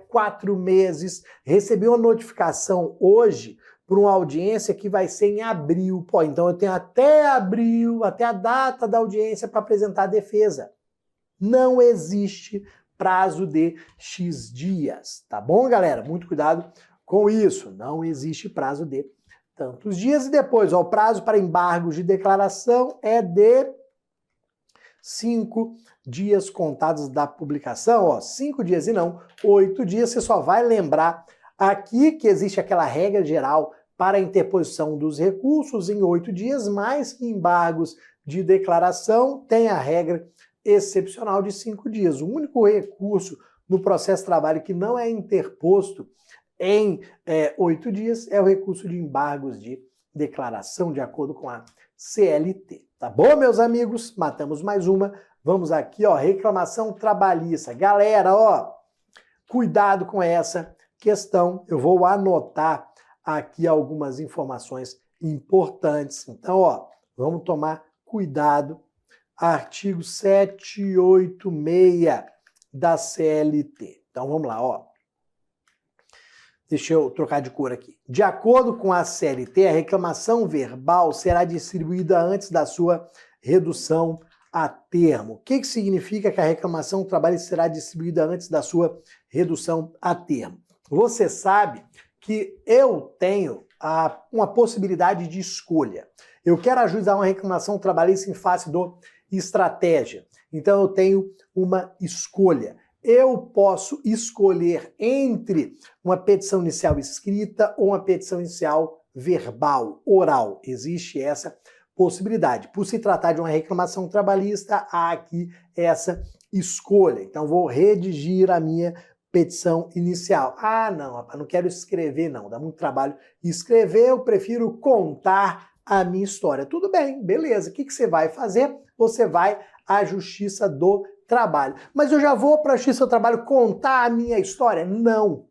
4 meses. Recebi uma notificação hoje por uma audiência que vai ser em abril. Então eu tenho até abril, até a data da audiência para apresentar a defesa. Não existe prazo de X dias, tá bom, galera? Muito cuidado com isso. Não existe prazo de tantos dias. E depois, o prazo para embargos de declaração é de 5 dias contados da publicação. 5 dias e não 8 dias. Você só vai lembrar aqui que existe aquela regra geral para a interposição dos recursos em 8 dias, mais que embargos de declaração tem a regra excepcional de 5 dias. O único recurso no processo de trabalho que não é interposto em 8 dias é o recurso de embargos de declaração, de acordo com a CLT. Tá bom, meus amigos? Matamos mais uma. Vamos aqui, reclamação trabalhista. Galera, cuidado com essa questão. Eu vou anotar aqui algumas informações importantes. Então, vamos tomar cuidado. Artigo 786 da CLT. Então, vamos lá, Deixa eu trocar de cor aqui. De acordo com a CLT, a reclamação verbal será distribuída antes da sua redução a termo. O que significa que a reclamação trabalhista será distribuída antes da sua redução a termo? Você sabe que eu tenho uma possibilidade de escolha. Eu quero ajuizar uma reclamação trabalhista em face do estratégia. Então eu tenho uma escolha. Eu posso escolher entre uma petição inicial escrita ou uma petição inicial verbal, oral. Existe essa possibilidade. Por se tratar de uma reclamação trabalhista, há aqui essa escolha. Então vou redigir a minha petição inicial. Não, rapaz, não quero escrever não, dá muito trabalho escrever, eu prefiro contar a minha história. Tudo bem, beleza. O que você vai fazer? Você vai à Justiça do Trabalho. Mas eu já vou para a Justiça do Trabalho contar a minha história? Não.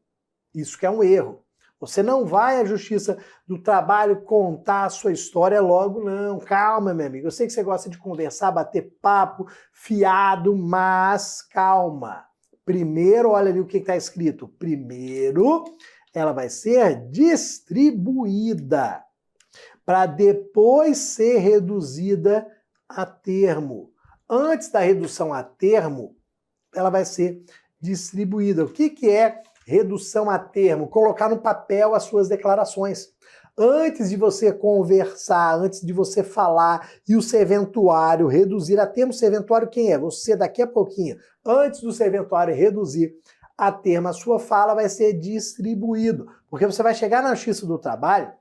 Isso que é um erro. Você não vai à Justiça do Trabalho contar a sua história logo, não. Calma, meu amigo. Eu sei que você gosta de conversar, bater papo, fiado, mas calma. Primeiro, olha ali o que está escrito. Primeiro, ela vai ser distribuída para depois ser reduzida a termo. Antes da redução a termo, ela vai ser distribuída. O que é redução a termo? Colocar no papel as suas declarações. Antes de você conversar, antes de você falar e o serventuário reduzir a termo, o serventuário quem é? Você daqui a pouquinho. Antes do serventuário reduzir a termo, a sua fala vai ser distribuído. Porque você vai chegar na Justiça do Trabalho,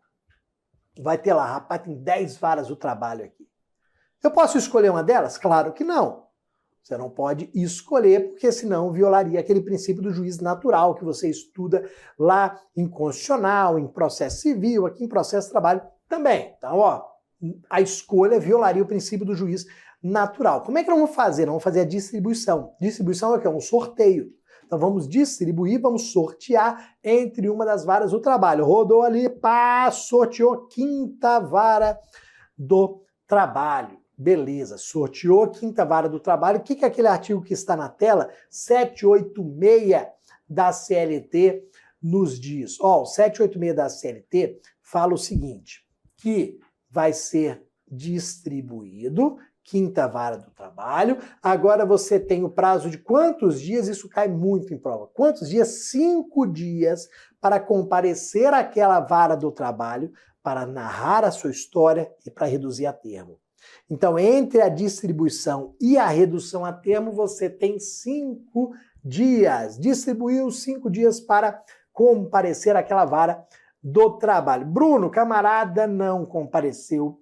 vai ter lá, rapaz, tem 10 varas do trabalho aqui. Eu posso escolher uma delas? Claro que não. Você não pode escolher, porque senão violaria aquele princípio do juiz natural que você estuda lá em constitucional, em processo civil, aqui em processo de trabalho, também. Então, ó, a escolha violaria o princípio do juiz natural. Como é que nós vamos fazer? Nós vamos fazer a distribuição. Distribuição é o quê? Um sorteio. Então vamos distribuir, vamos sortear entre uma das varas do trabalho. Rodou ali, pá, sorteou quinta vara do trabalho. Beleza, sorteou quinta vara do trabalho. O que é aquele artigo que está na tela? 786 da CLT nos diz. Ó, o 786 da CLT fala o seguinte, que vai ser distribuído quinta vara do trabalho. Agora você tem o prazo de quantos dias? Isso cai muito em prova. Quantos dias? 5 dias para comparecer àquela vara do trabalho, para narrar a sua história e para reduzir a termo. Então, entre a distribuição e a redução a termo, você tem 5 dias. Distribuiu 5 dias para comparecer àquela vara do trabalho. Bruno, camarada, não compareceu.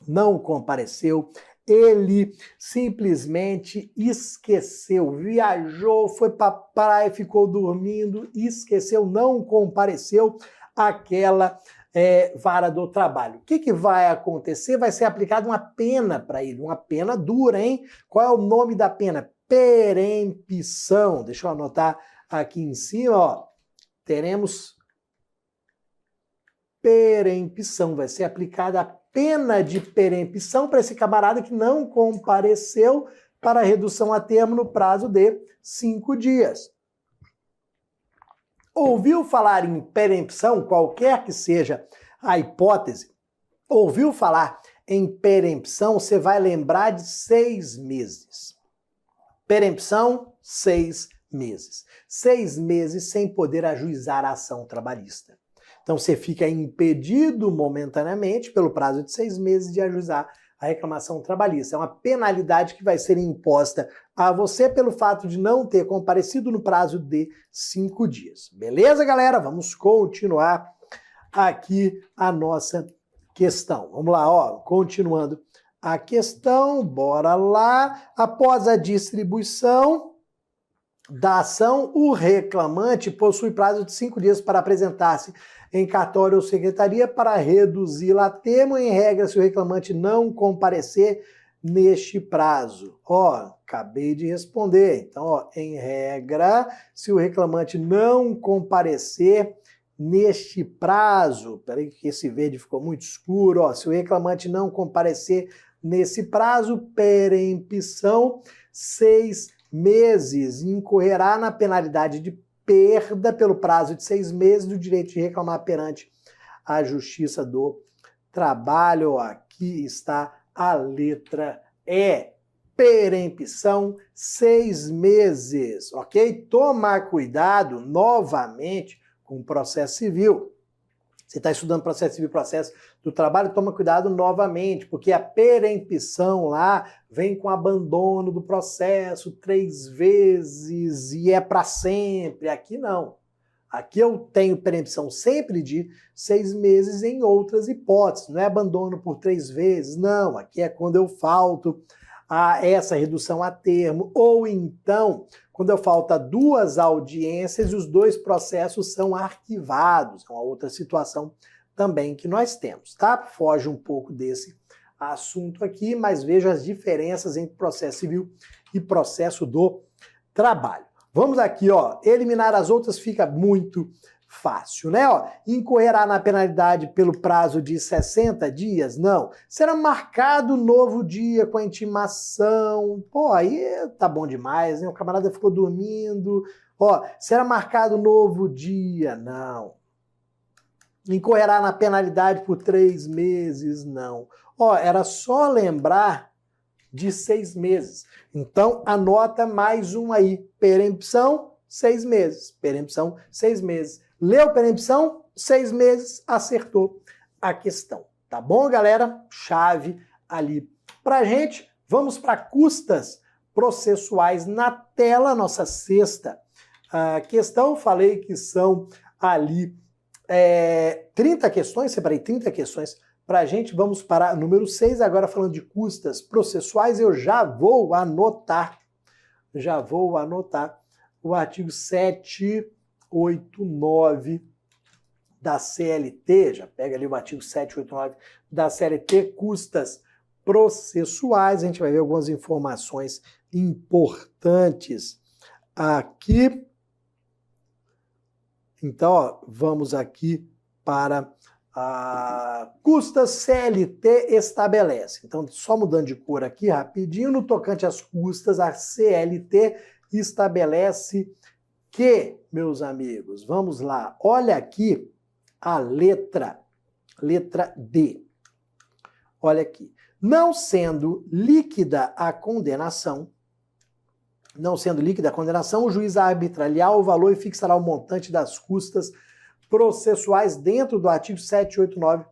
Não compareceu, ele simplesmente esqueceu, viajou, foi para praia, ficou dormindo, esqueceu, não compareceu àquela vara do trabalho. O que vai acontecer? Vai ser aplicada uma pena para ele, uma pena dura, hein? Qual é o nome da pena? Perempção. Deixa eu anotar aqui em cima, ó. Teremos perempção, vai ser aplicada a pena de perempção para esse camarada que não compareceu para a redução a termo no prazo de 5 dias. Ouviu falar em perempção, qualquer que seja a hipótese, ouviu falar em perempção, você vai lembrar de 6 meses. Perempção, 6 meses. 6 meses sem poder ajuizar a ação trabalhista. Então você fica impedido momentaneamente, pelo prazo de 6 meses, de ajuizar a reclamação trabalhista. É uma penalidade que vai ser imposta a você pelo fato de não ter comparecido no prazo de 5 dias. Beleza, galera? Vamos continuar aqui a nossa questão. Vamos lá, ó, continuando a questão, bora lá. Após a distribuição da ação, o reclamante possui prazo de 5 dias para apresentar-se em cartório ou secretaria para reduzi-la a termo. Em regra, se o reclamante não comparecer neste prazo. Ó, acabei de responder. Então, ó, em regra, se o reclamante não comparecer neste prazo, peraí que esse verde ficou muito escuro, ó, se o reclamante não comparecer nesse prazo, perempção, 6 meses, incorrerá na penalidade de perda pelo prazo de 6 meses do direito de reclamar perante a Justiça do Trabalho. Aqui está a letra E. Perempção, 6 meses, ok? Tomar cuidado novamente com o processo civil. Você está estudando processo civil, processo do trabalho, toma cuidado novamente, porque a perempção lá vem com abandono do processo 3 vezes e é para sempre. Aqui não. Aqui eu tenho perempção sempre de 6 meses em outras hipóteses. Não é abandono por 3 vezes, não. Aqui é quando eu falto a essa redução a termo, ou então quando eu falto a 2 audiências e os 2 processos são arquivados. É uma outra situação também que nós temos, tá? Foge um pouco desse assunto aqui, mas veja as diferenças entre processo civil e processo do trabalho. Vamos aqui, ó, eliminar as outras fica muito fácil, né? Ó, incorrerá na penalidade pelo prazo de 60 dias? Não. Será marcado novo dia com a intimação? Pô, aí tá bom demais, né? O camarada ficou dormindo. Ó, será marcado novo dia? Não. Incorrerá na penalidade por 3 meses? Não. Ó, era só lembrar de 6 meses. Então, anota mais um aí. Perempção, 6 meses. Perempção, 6 meses. Leu perempção, 6 meses, acertou a questão. Tá bom, galera? Chave ali pra gente. Vamos para custas processuais na tela, nossa 6ª questão. Falei que são ali 30 questões, separei 30 questões pra gente. Vamos para número 6, agora falando de custas processuais. Eu já vou anotar o artigo 789 da CLT, já pega ali o artigo 789 da CLT, custas processuais, a gente vai ver algumas informações importantes aqui. Então, ó, vamos aqui para a custas CLT estabelece. Então, só mudando de cor aqui rapidinho, no tocante às custas, a CLT estabelece que, meus amigos, vamos lá, olha aqui a letra D. Olha aqui. Não sendo líquida a condenação, o juiz arbitrará o valor e fixará o montante das custas processuais dentro do artigo 789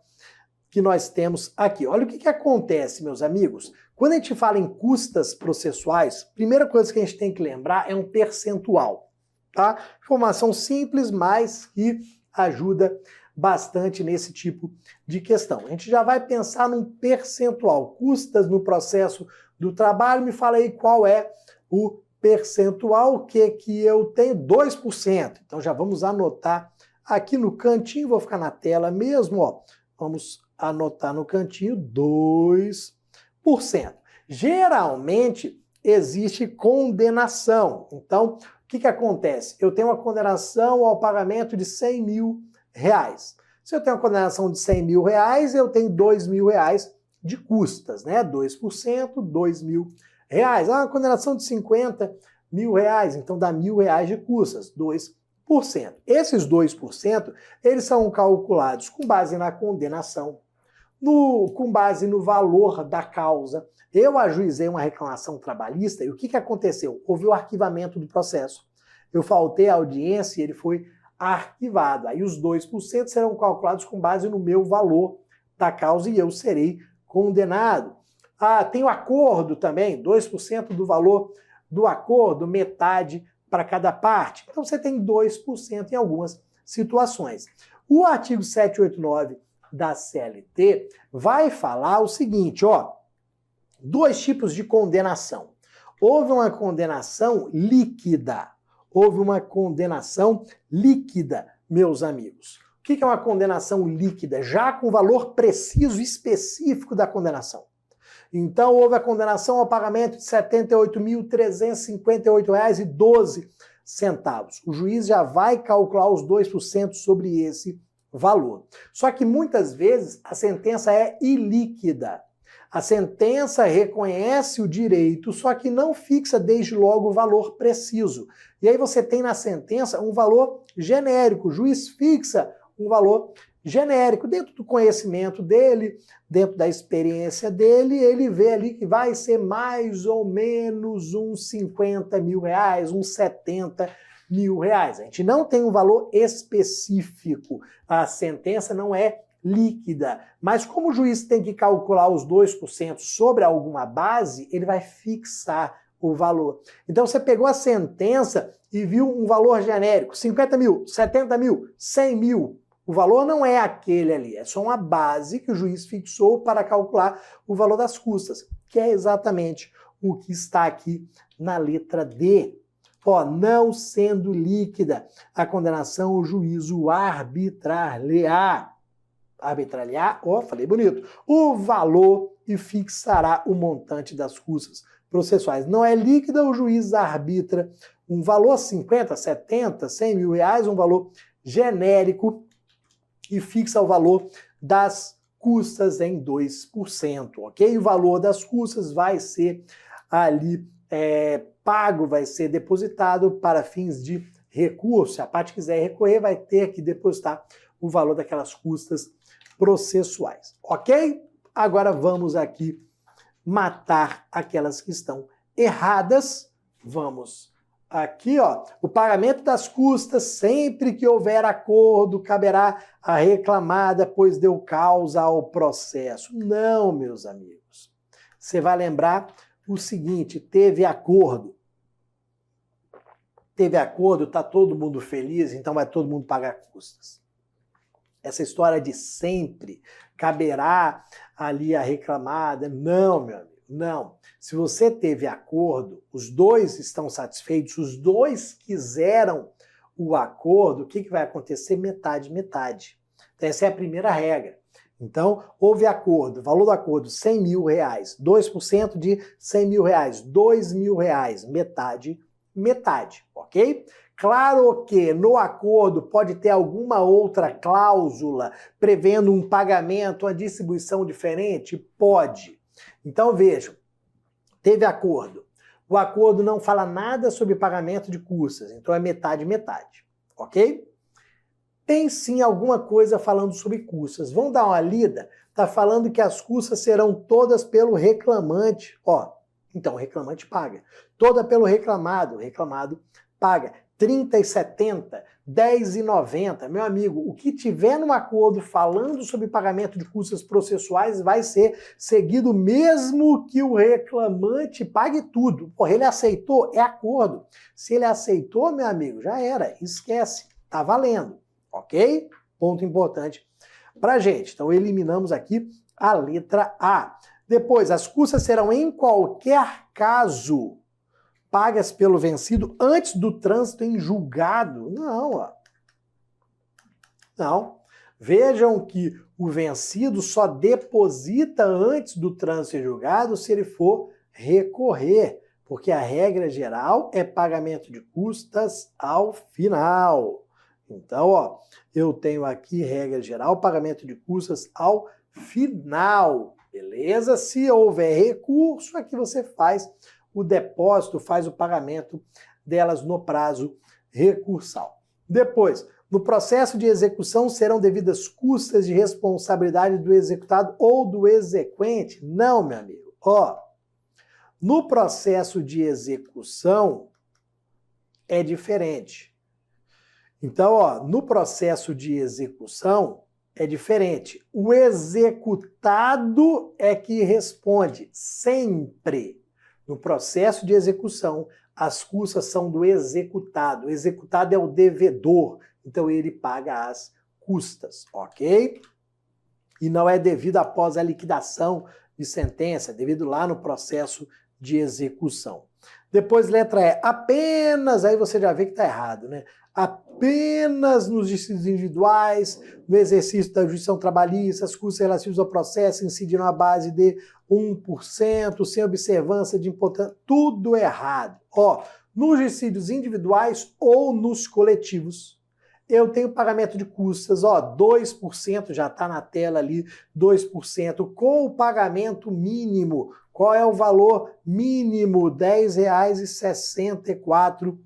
que nós temos aqui. Olha o que acontece, meus amigos. Quando a gente fala em custas processuais, a primeira coisa que a gente tem que lembrar é um percentual, tá? Informação simples, mas que ajuda bastante nesse tipo de questão. A gente já vai pensar num percentual. Custas no processo do trabalho, me fala aí qual é o percentual que eu tenho, 2%. Então já vamos anotar aqui no cantinho, vou ficar na tela mesmo, ó. Vamos anotar no cantinho 2%. Geralmente existe condenação. Então, o que acontece? Eu tenho uma condenação ao pagamento de R$100 mil. Se eu tenho uma condenação de R$100 mil, eu tenho R$2 mil de custas, né? 2%, R$2 mil. Uma condenação de R$50 mil, então dá R$1.000 de custas, 2%. Esses 2%, eles são calculados com base na condenação, com base no valor da causa. Eu ajuizei uma reclamação trabalhista e o que aconteceu? Houve o arquivamento do processo. Eu faltei a audiência e ele foi arquivado. Aí os 2% serão calculados com base no meu valor da causa e eu serei condenado. Tem o acordo também, 2% do valor do acordo, metade para cada parte. Então você tem 2% em algumas situações. O artigo 789 da CLT vai falar o seguinte, ó, 2 tipos de condenação. Houve uma condenação líquida. Meus amigos. O que é uma condenação líquida? Já com valor preciso e específico da condenação. Então, houve a condenação ao pagamento de R$ 78.358,12. O juiz já vai calcular os 2% sobre esse valor. Só que muitas vezes a sentença é ilíquida. A sentença reconhece o direito, só que não fixa desde logo o valor preciso. E aí você tem na sentença um valor genérico. O juiz fixa um valor genérico. Dentro do conhecimento dele, dentro da experiência dele, ele vê ali que vai ser mais ou menos uns R$50 mil, uns R$70 mil. A gente não tem um valor específico. A sentença não é líquida. Mas como o juiz tem que calcular os 2% sobre alguma base, ele vai fixar o valor. Então você pegou a sentença e viu um valor genérico, 50 mil, 70 mil, 100 mil. O valor não é aquele ali, é só uma base que o juiz fixou para calcular o valor das custas, que é exatamente o que está aqui na letra D. Ó, não sendo líquida a condenação, o juízo arbitrar-lhe-á, falei bonito, o valor e fixará o montante das custas processuais. Não é líquida, o juiz arbitra um valor 50, 70, 100 mil reais, um valor genérico e fixa o valor das custas em 2%, ok? O valor das custas vai ser ali pago, vai ser depositado para fins de recurso. Se a parte quiser recorrer, vai ter que depositar o valor daquelas custas processuais, ok? Agora vamos aqui matar aquelas que estão erradas. Vamos aqui, ó. O pagamento das custas, sempre que houver acordo, caberá a reclamada, pois deu causa ao processo. Não, meus amigos. Você vai lembrar o seguinte, teve acordo. Teve acordo, tá todo mundo feliz, então vai todo mundo pagar custas. Essa história de sempre caberá ali a reclamada. Não, meu amigo, não. Se você teve acordo, os dois estão satisfeitos, os dois quiseram o acordo, o que vai acontecer? Metade, metade. Essa é a primeira regra. Então, houve acordo, valor do acordo, R$100 mil, 2% de R$100 mil, R$2.000, metade, metade, ok? Claro que no acordo pode ter alguma outra cláusula prevendo um pagamento, uma distribuição diferente? Pode. Então, vejam, teve acordo. O acordo não fala nada sobre pagamento de custas, então é metade, metade, ok? Tem sim alguma coisa falando sobre custas. Vamos dar uma lida? Está falando que as custas serão todas pelo reclamante. Ó, então o reclamante paga. Toda pelo reclamado. O reclamado paga. 30,70, 10,90. Meu amigo, o que tiver no acordo falando sobre pagamento de custas processuais vai ser seguido mesmo que o reclamante pague tudo. Porra, ele aceitou? É acordo. Se ele aceitou, meu amigo, já era. Esquece. Tá valendo. Ok? Ponto importante pra gente. Então, eliminamos aqui a letra A. Depois, as custas serão, em qualquer caso, pagas pelo vencido antes do trânsito em julgado. Não, ó. Não. Vejam que o vencido só deposita antes do trânsito em julgado se ele for recorrer, porque a regra geral é pagamento de custas ao final. Então, ó, eu tenho aqui regra geral, pagamento de custas ao final, beleza? Se houver recurso, aqui você faz o depósito, faz o pagamento delas no prazo recursal. Depois, no processo de execução serão devidas custas de responsabilidade do executado ou do exequente? Não, meu amigo. Ó, no processo de execução é diferente. Então, ó, no processo de execução é diferente. O executado é que responde sempre. No processo de execução, as custas são do executado. O executado é o devedor, então ele paga as custas, ok? E não é devido após a liquidação de sentença, é devido lá no processo de execução. Depois, letra E, apenas, aí você já vê que está errado, né? Apenas nos dissídios individuais, no exercício da jurisdição trabalhista, as custas relativas ao processo incidiram à base de 1%, sem observância de importância, tudo errado. Ó, nos dissídios individuais ou nos coletivos, eu tenho pagamento de custas, ó, 2%, já está na tela ali, 2%, com o pagamento mínimo. Qual é o valor mínimo? R$ 10,64.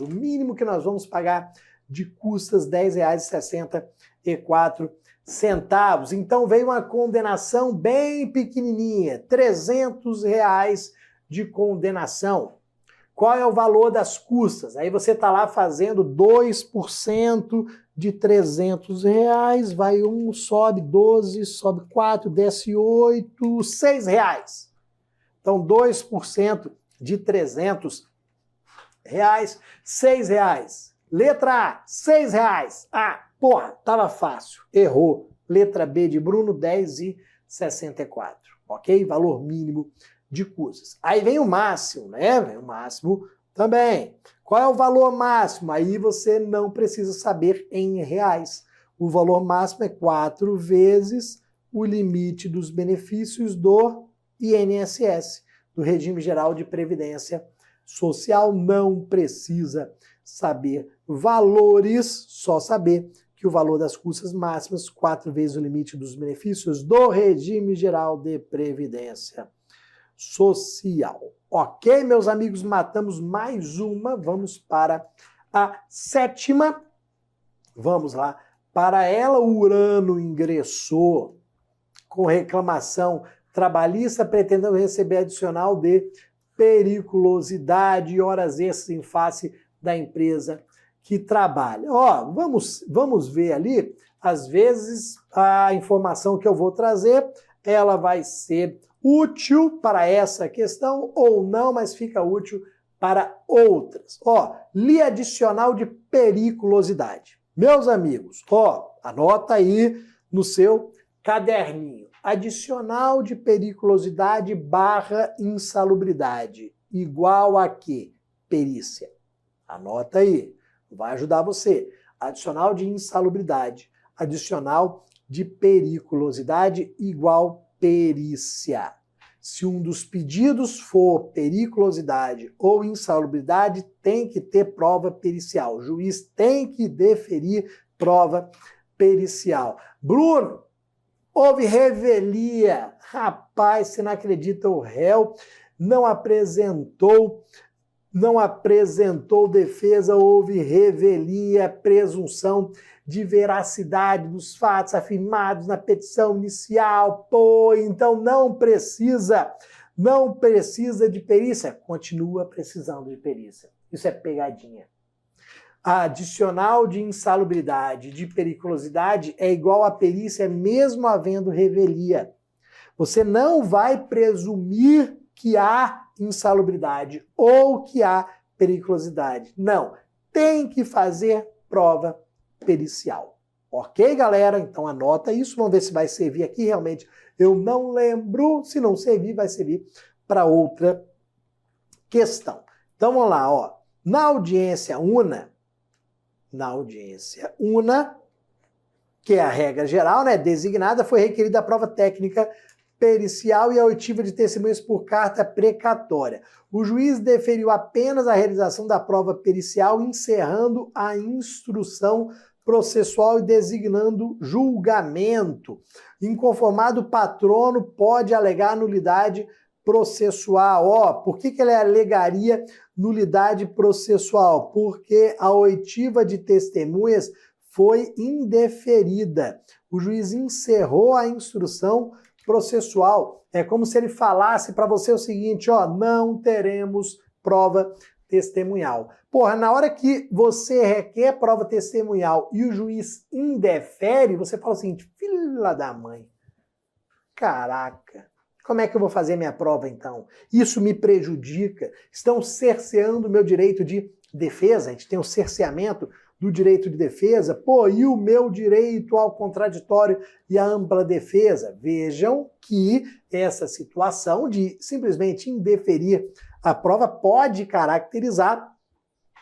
O mínimo que nós vamos pagar de custas, R$ 10,64. Então veio uma condenação bem pequenininha, R$ 300 de condenação. Qual é o valor das custas? Aí você está lá fazendo 2% de R$ 300, vai 1, sobe 12, sobe 4, desce 8, R$ 6. Então 2% de R$ 300, R$ 6. Letra A, R$ 6. Ah, porra, tava fácil. Errou. Letra B de Bruno, 10,64. Ok? Valor mínimo de custas. Aí vem o máximo, né? Vem o máximo também. Qual é o valor máximo? Aí você não precisa saber em reais. O valor máximo é 4 vezes o limite dos benefícios do INSS, do Regime Geral de Previdência Social. Não precisa saber valores, só saber que o valor das custas máximas, 4 vezes o limite dos benefícios do Regime Geral de Previdência Social. Ok, meus amigos, matamos mais uma. Vamos para a 7ª. Vamos lá. Para ela, o Urano ingressou com reclamação trabalhista, pretendendo receber adicional de periculosidade e horas extras em face da empresa que trabalha. Ó, vamos ver ali, às vezes a informação que eu vou trazer, ela vai ser útil para essa questão ou não, mas fica útil para outras. Ó, li adicional de periculosidade. Meus amigos, ó, anota aí no seu caderninho. Adicional de periculosidade / insalubridade. Igual a quê? Perícia. Anota aí. Vai ajudar você. Adicional de insalubridade adicional de periculosidade igual perícia. Se um dos pedidos for periculosidade ou insalubridade, tem que ter prova pericial. O juiz tem que deferir prova pericial. Bruno, houve revelia. Rapaz, você não acredita, o réu não apresentou defesa, houve revelia, presunção de veracidade dos fatos afirmados na petição inicial. Pô, então não precisa de perícia. Continua precisando de perícia. Isso é pegadinha. A adicional de insalubridade, de periculosidade é igual a perícia mesmo havendo revelia. Você não vai presumir que há insalubridade ou que há periculosidade. Não. Tem que fazer prova pericial. Ok, galera? Então anota isso. Vamos ver se vai servir aqui. Realmente eu não lembro. Se não servir, vai servir para outra questão. Então vamos lá, ó. Na audiência una, que é a regra geral, né, designada, foi requerida a prova técnica pericial e a oitiva de testemunhas por carta precatória. O juiz deferiu apenas a realização da prova pericial, encerrando a instrução processual e designando julgamento. Inconformado, o patrono pode alegar nulidade processual. Ó, por que ele alegaria nulidade processual? Porque a oitiva de testemunhas foi indeferida. O juiz encerrou a instrução processual. É como se ele falasse para você o seguinte, ó, não teremos prova testemunhal. Porra, na hora que você requer prova testemunhal e o juiz indefere, você fala o seguinte, filha da mãe, caraca, como é que eu vou fazer minha prova então? Isso me prejudica, estão cerceando o meu direito de defesa, a gente tem um cerceamento do direito de defesa, pô, e o meu direito ao contraditório e à ampla defesa? Vejam que essa situação de simplesmente indeferir a prova pode caracterizar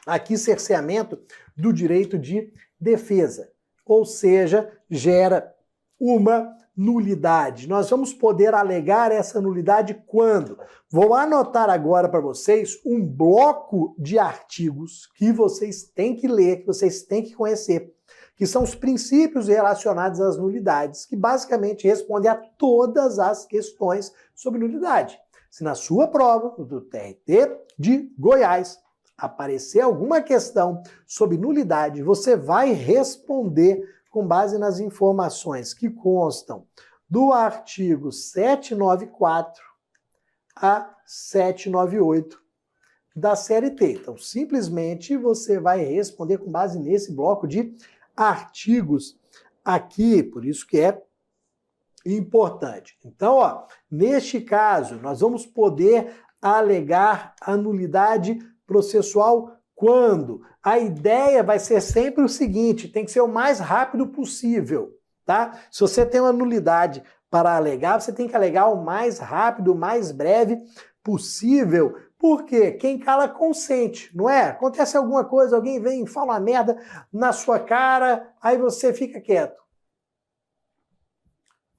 aqui cerceamento do direito de defesa, ou seja, gera uma nulidade. Nós vamos poder alegar essa nulidade quando? Vou anotar agora para vocês um bloco de artigos que vocês têm que ler, que vocês têm que conhecer, que são os princípios relacionados às nulidades, que basicamente respondem a todas as questões sobre nulidade. Se na sua prova, do TRT de Goiás, aparecer alguma questão sobre nulidade, você vai responder com base nas informações que constam do artigo 794 a 798 da CLT. Então, simplesmente você vai responder com base nesse bloco de artigos aqui, por isso que é importante. Então, ó, neste caso, nós vamos poder alegar a nulidade processual quando? A ideia vai ser sempre o seguinte, tem que ser o mais rápido possível, tá? Se você tem uma nulidade para alegar, você tem que alegar o mais rápido, o mais breve possível, porque quem cala consente, não é? Acontece alguma coisa, alguém vem e fala uma merda na sua cara, aí você fica quieto.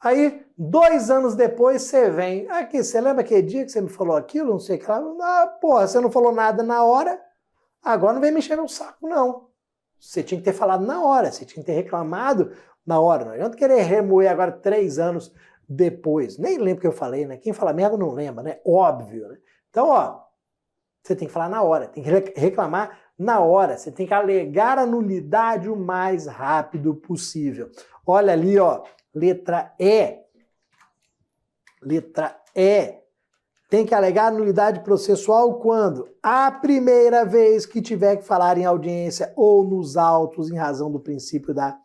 Aí, 2 anos depois, você vem. Aqui, você lembra aquele dia que você me falou aquilo? Não sei o que lá. Ah, porra, você não falou nada na hora, agora não vem mexer no saco, não. Você tinha que ter falado na hora, você tinha que ter reclamado na hora. Não adianta querer remoer agora 3 anos depois. Nem lembro o que eu falei, né? Quem fala merda não lembra, né? Óbvio, né? Então, ó, você tem que falar na hora, tem que reclamar na hora. Você tem que alegar a nulidade o mais rápido possível. Olha ali, ó. Letra E. Letra E. Tem que alegar nulidade processual quando? A primeira vez que tiver que falar em audiência ou nos autos em razão do princípio da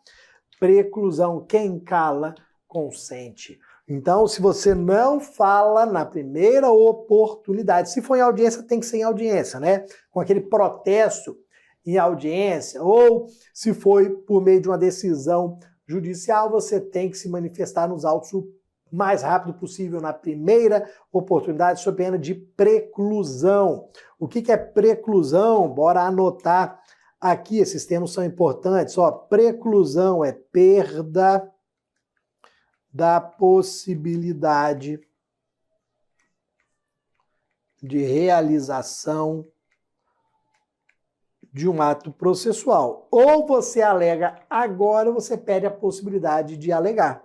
preclusão. Quem cala, consente. Então, se você não fala na primeira oportunidade, se for em audiência, tem que ser em audiência, né? Com aquele protesto em audiência, ou se foi por meio de uma decisão judicial, você tem que se manifestar nos autos o mais rápido possível na primeira oportunidade, sob pena de preclusão. O que é preclusão? Bora anotar Aqui esses termos são importantes. Ó, preclusão é perda da possibilidade de realização de um ato processual. Ou você alega agora, ou você perde a possibilidade de alegar.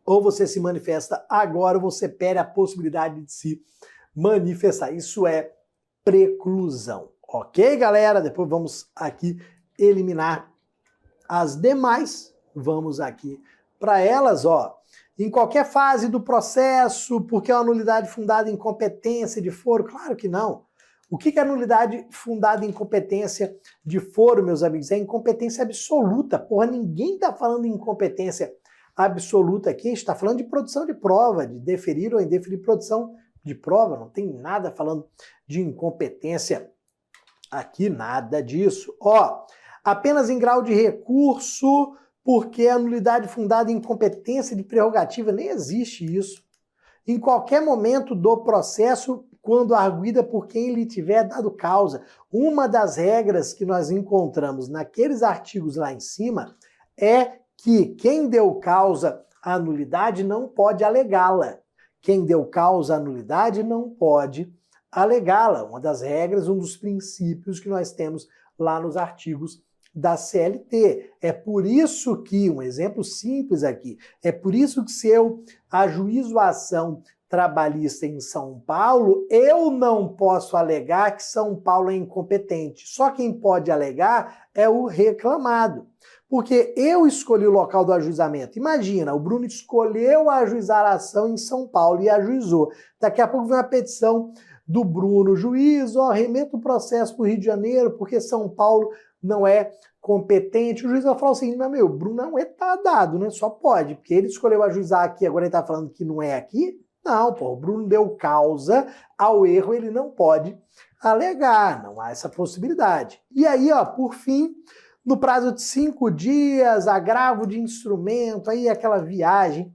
Ou você se manifesta agora, ou você perde a possibilidade de se manifestar. Isso é preclusão. Ok, galera? Depois vamos aqui eliminar as demais. Vamos aqui para elas, ó. Em qualquer fase do processo, porque é uma nulidade fundada em incompetência de foro? Claro que não. O que é nulidade fundada em incompetência de foro, meus amigos? É incompetência absoluta. Porra, ninguém está falando em incompetência absoluta aqui. A gente está falando de produção de prova, de deferir ou indeferir produção de prova. Não tem nada falando de incompetência aqui, nada disso. Ó, apenas em grau de recurso, porque a nulidade fundada em incompetência de prerrogativa, nem existe isso. Em qualquer momento do processo, quando arguida por quem lhe tiver dado causa. Uma das regras que nós encontramos naqueles artigos lá em cima é que quem deu causa à nulidade não pode alegá-la. Quem deu causa à nulidade não pode alegá-la. Uma das regras, um dos princípios que nós temos lá nos artigos da CLT. É por isso que, um exemplo simples aqui, é por isso que se eu ajuizo a ação trabalhista em São Paulo, eu não posso alegar que São Paulo é incompetente. Só quem pode alegar é o reclamado. Porque eu escolhi o local do ajuizamento. Imagina, o Bruno escolheu ajuizar a ação em São Paulo e ajuizou. Daqui a pouco vem uma petição do Bruno, juiz, ó, remeta o processo para o Rio de Janeiro, porque São Paulo não é competente. O juiz vai falar assim, mas meu, o Bruno não é dado, né? Só pode, porque ele escolheu ajuizar aqui, agora ele está falando que não é aqui. Não, pô, o Bruno deu causa ao erro, ele não pode alegar, não há essa possibilidade. E aí, ó, por fim, no prazo de 5 dias, agravo de instrumento, aí aquela viagem,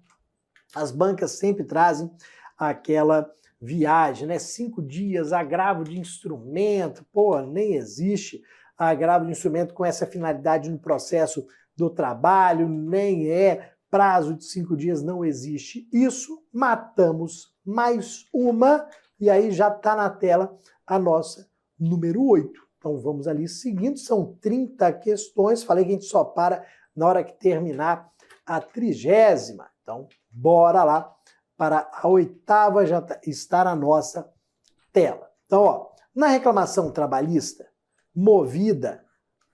as bancas sempre trazem aquela viagem, né? 5 dias, agravo de instrumento, pô, nem existe agravo de instrumento com essa finalidade no processo do trabalho, nem é prazo de 5 dias, não existe isso. Matamos mais uma e aí já está na tela a nossa número 8. Então vamos ali seguindo, são 30 questões, falei que a gente só para na hora que terminar a 30ª. Então bora lá para a 8ª, já está na nossa tela. Então, ó, na reclamação trabalhista, movida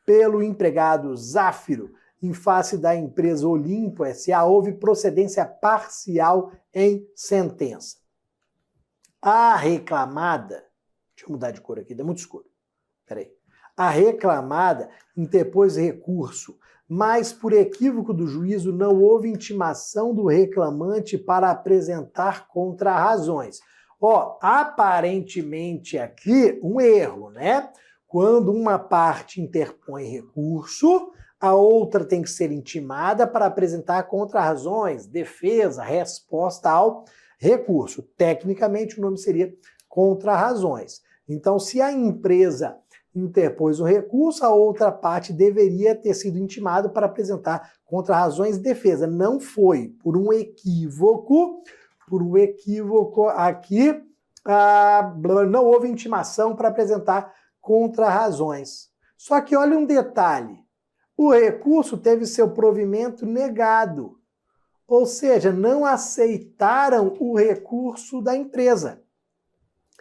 pelo empregado Záfiro em face da empresa Olimpo S.A., houve procedência parcial em sentença. A reclamada, deixa eu mudar de cor aqui, dá muito escuro. Peraí. A reclamada interpôs recurso, mas por equívoco do juízo não houve intimação do reclamante para apresentar contrarrazões. Ó, aparentemente aqui um erro, né? Quando uma parte interpõe recurso, a outra tem que ser intimada para apresentar contrarrazões, defesa, resposta ao recurso. Tecnicamente, o nome seria contrarrazões. Então, se a empresa interpôs o recurso, a outra parte deveria ter sido intimada para apresentar contrarrazões de defesa. Não foi, por um equívoco aqui, não houve intimação para apresentar contrarrazões. Só que olha um detalhe, o recurso teve seu provimento negado, ou seja, não aceitaram o recurso da empresa.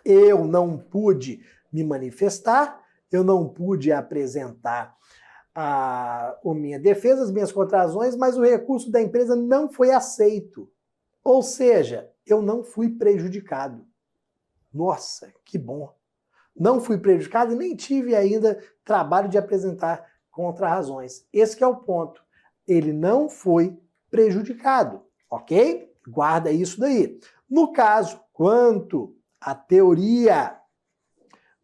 Eu não pude me manifestar, eu não pude apresentar a minha defesa, as minhas contrarrazões, mas o recurso da empresa não foi aceito. Ou seja, eu não fui prejudicado. Nossa, que bom! Não fui prejudicado e nem tive ainda trabalho de apresentar contrarrazões. Esse que é o ponto. Ele não foi prejudicado, ok? Guarda isso daí. No caso, quanto à teoria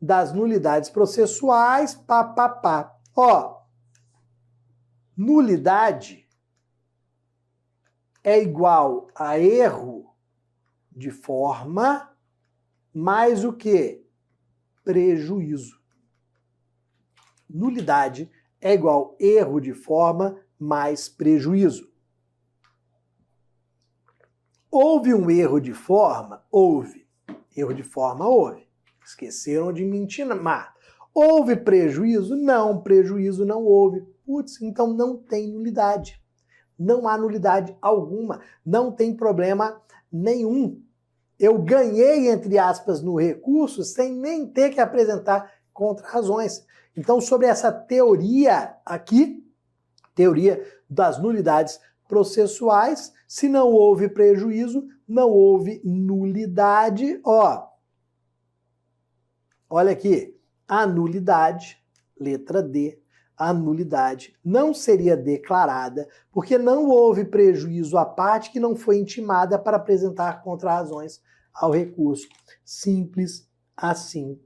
das nulidades processuais, Ó, nulidade é igual a erro de forma mais o quê? Prejuízo. Nulidade é igual erro de forma mais prejuízo. Houve um erro de forma? Houve. Erro de forma houve. Esqueceram de mentir, mas houve prejuízo? Não, prejuízo não houve. Putz, então não tem nulidade. Não há nulidade alguma. Não tem problema nenhum. Eu ganhei, entre aspas, no recurso sem nem ter que apresentar contra-razões. Então, sobre essa teoria aqui, teoria das nulidades processuais, se não houve prejuízo, não houve nulidade. Ó, olha aqui, a nulidade, letra D, a nulidade não seria declarada porque não houve prejuízo à parte que não foi intimada para apresentar contra-razões ao recurso. Simples assim,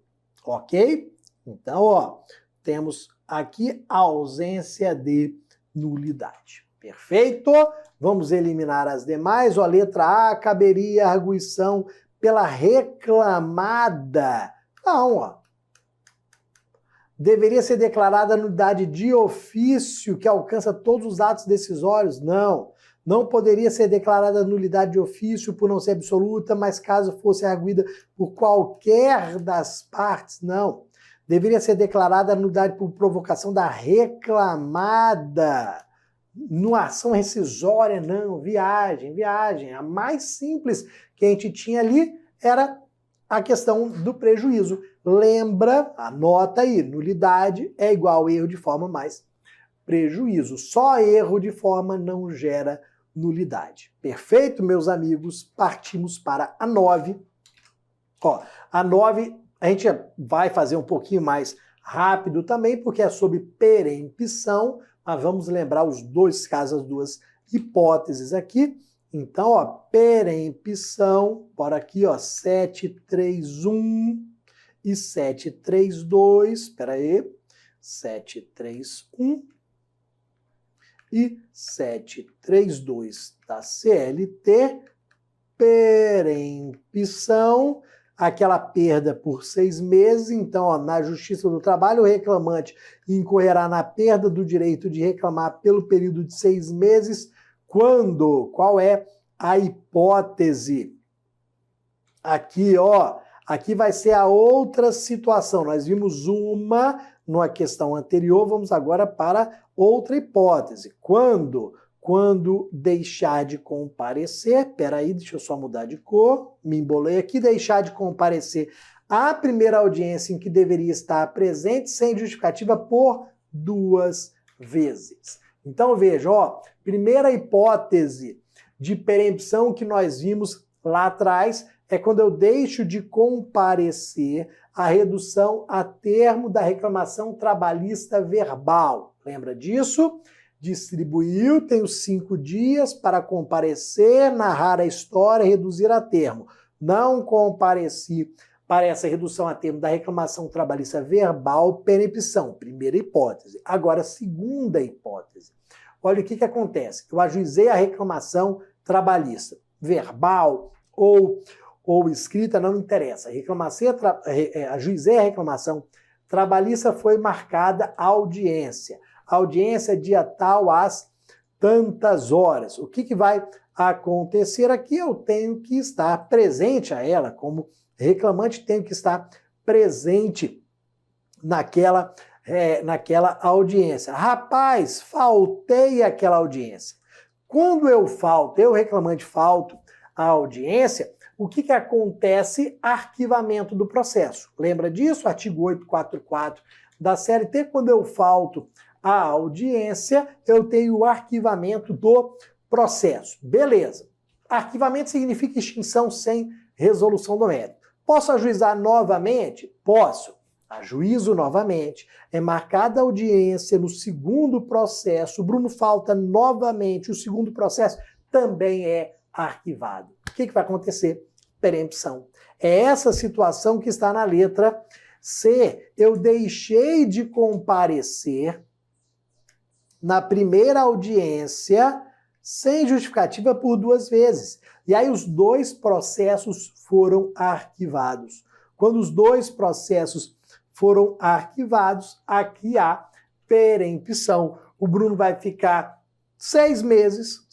ok? Então, ó, temos aqui a ausência de nulidade. Perfeito? Vamos eliminar as demais. Ó, letra A, caberia arguição pela reclamada. Não, ó. Deveria ser declarada a nulidade de ofício que alcança todos os atos decisórios? Não. Não poderia ser declarada nulidade de ofício por não ser absoluta, mas caso fosse arguida por qualquer das partes? Não. Deveria ser declarada a nulidade por provocação da reclamada. Numa ação rescisória, não. Viagem. A mais simples que a gente tinha ali era a questão do prejuízo. Lembra, anota aí, nulidade é igual a erro de forma mais prejuízo. Só erro de forma não gera nulidade. Perfeito, meus amigos? Partimos para a 9. Ó, a 9 a gente vai fazer um pouquinho mais rápido também, porque é sobre perempção, mas vamos lembrar os dois casos, as duas hipóteses aqui. Então, ó, perempção, bora aqui, ó, 731 e 732, espera aí, 731 e 732 da CLT, perempção, aquela perda por 6 meses, então, ó, na Justiça do Trabalho, o reclamante incorrerá na perda do direito de reclamar pelo período de 6 meses, quando? Qual é a hipótese? Aqui, ó, aqui vai ser a outra situação. Nós vimos uma numa questão anterior, vamos agora para outra hipótese. Quando? Quando deixar de comparecer, peraí, deixa eu só mudar de cor, me embolei aqui, deixar de comparecer à primeira audiência em que deveria estar presente sem justificativa por 2 vezes. Então veja, ó, primeira hipótese de perempção que nós vimos lá atrás é quando eu deixo de comparecer à redução a termo da reclamação trabalhista verbal. Lembra disso? Distribuiu, tenho 5 dias para comparecer, narrar a história, reduzir a termo. Não compareci para essa redução a termo da reclamação trabalhista verbal, perempção. Primeira hipótese. Agora, segunda hipótese. Olha o que acontece. Eu ajuizei a reclamação trabalhista verbal ou escrita, não interessa. Ajuizei a reclamação trabalhista, foi marcada a audiência. A audiência dia tal às tantas horas. O que vai acontecer aqui? Eu tenho que estar presente a ela, como reclamante, tenho que estar presente naquela audiência. Rapaz, faltei àquela audiência. Quando eu falto, eu reclamante falto à audiência, o que acontece? Arquivamento do processo. Lembra disso? Artigo 844 da CLT, quando eu falto à audiência, eu tenho o arquivamento do processo. Beleza. Arquivamento significa extinção sem resolução do mérito. Posso ajuizar novamente? Posso. Ajuizo novamente. É marcada a audiência no segundo processo. O Bruno falta novamente. O segundo processo também é arquivado. O que vai acontecer? Perempção. É essa situação que está na letra C. Eu deixei de comparecer na primeira audiência sem justificativa por 2 vezes. E aí os 2 processos foram arquivados. Quando os 2 processos foram arquivados, aqui há perempção. O Bruno vai ficar 6 meses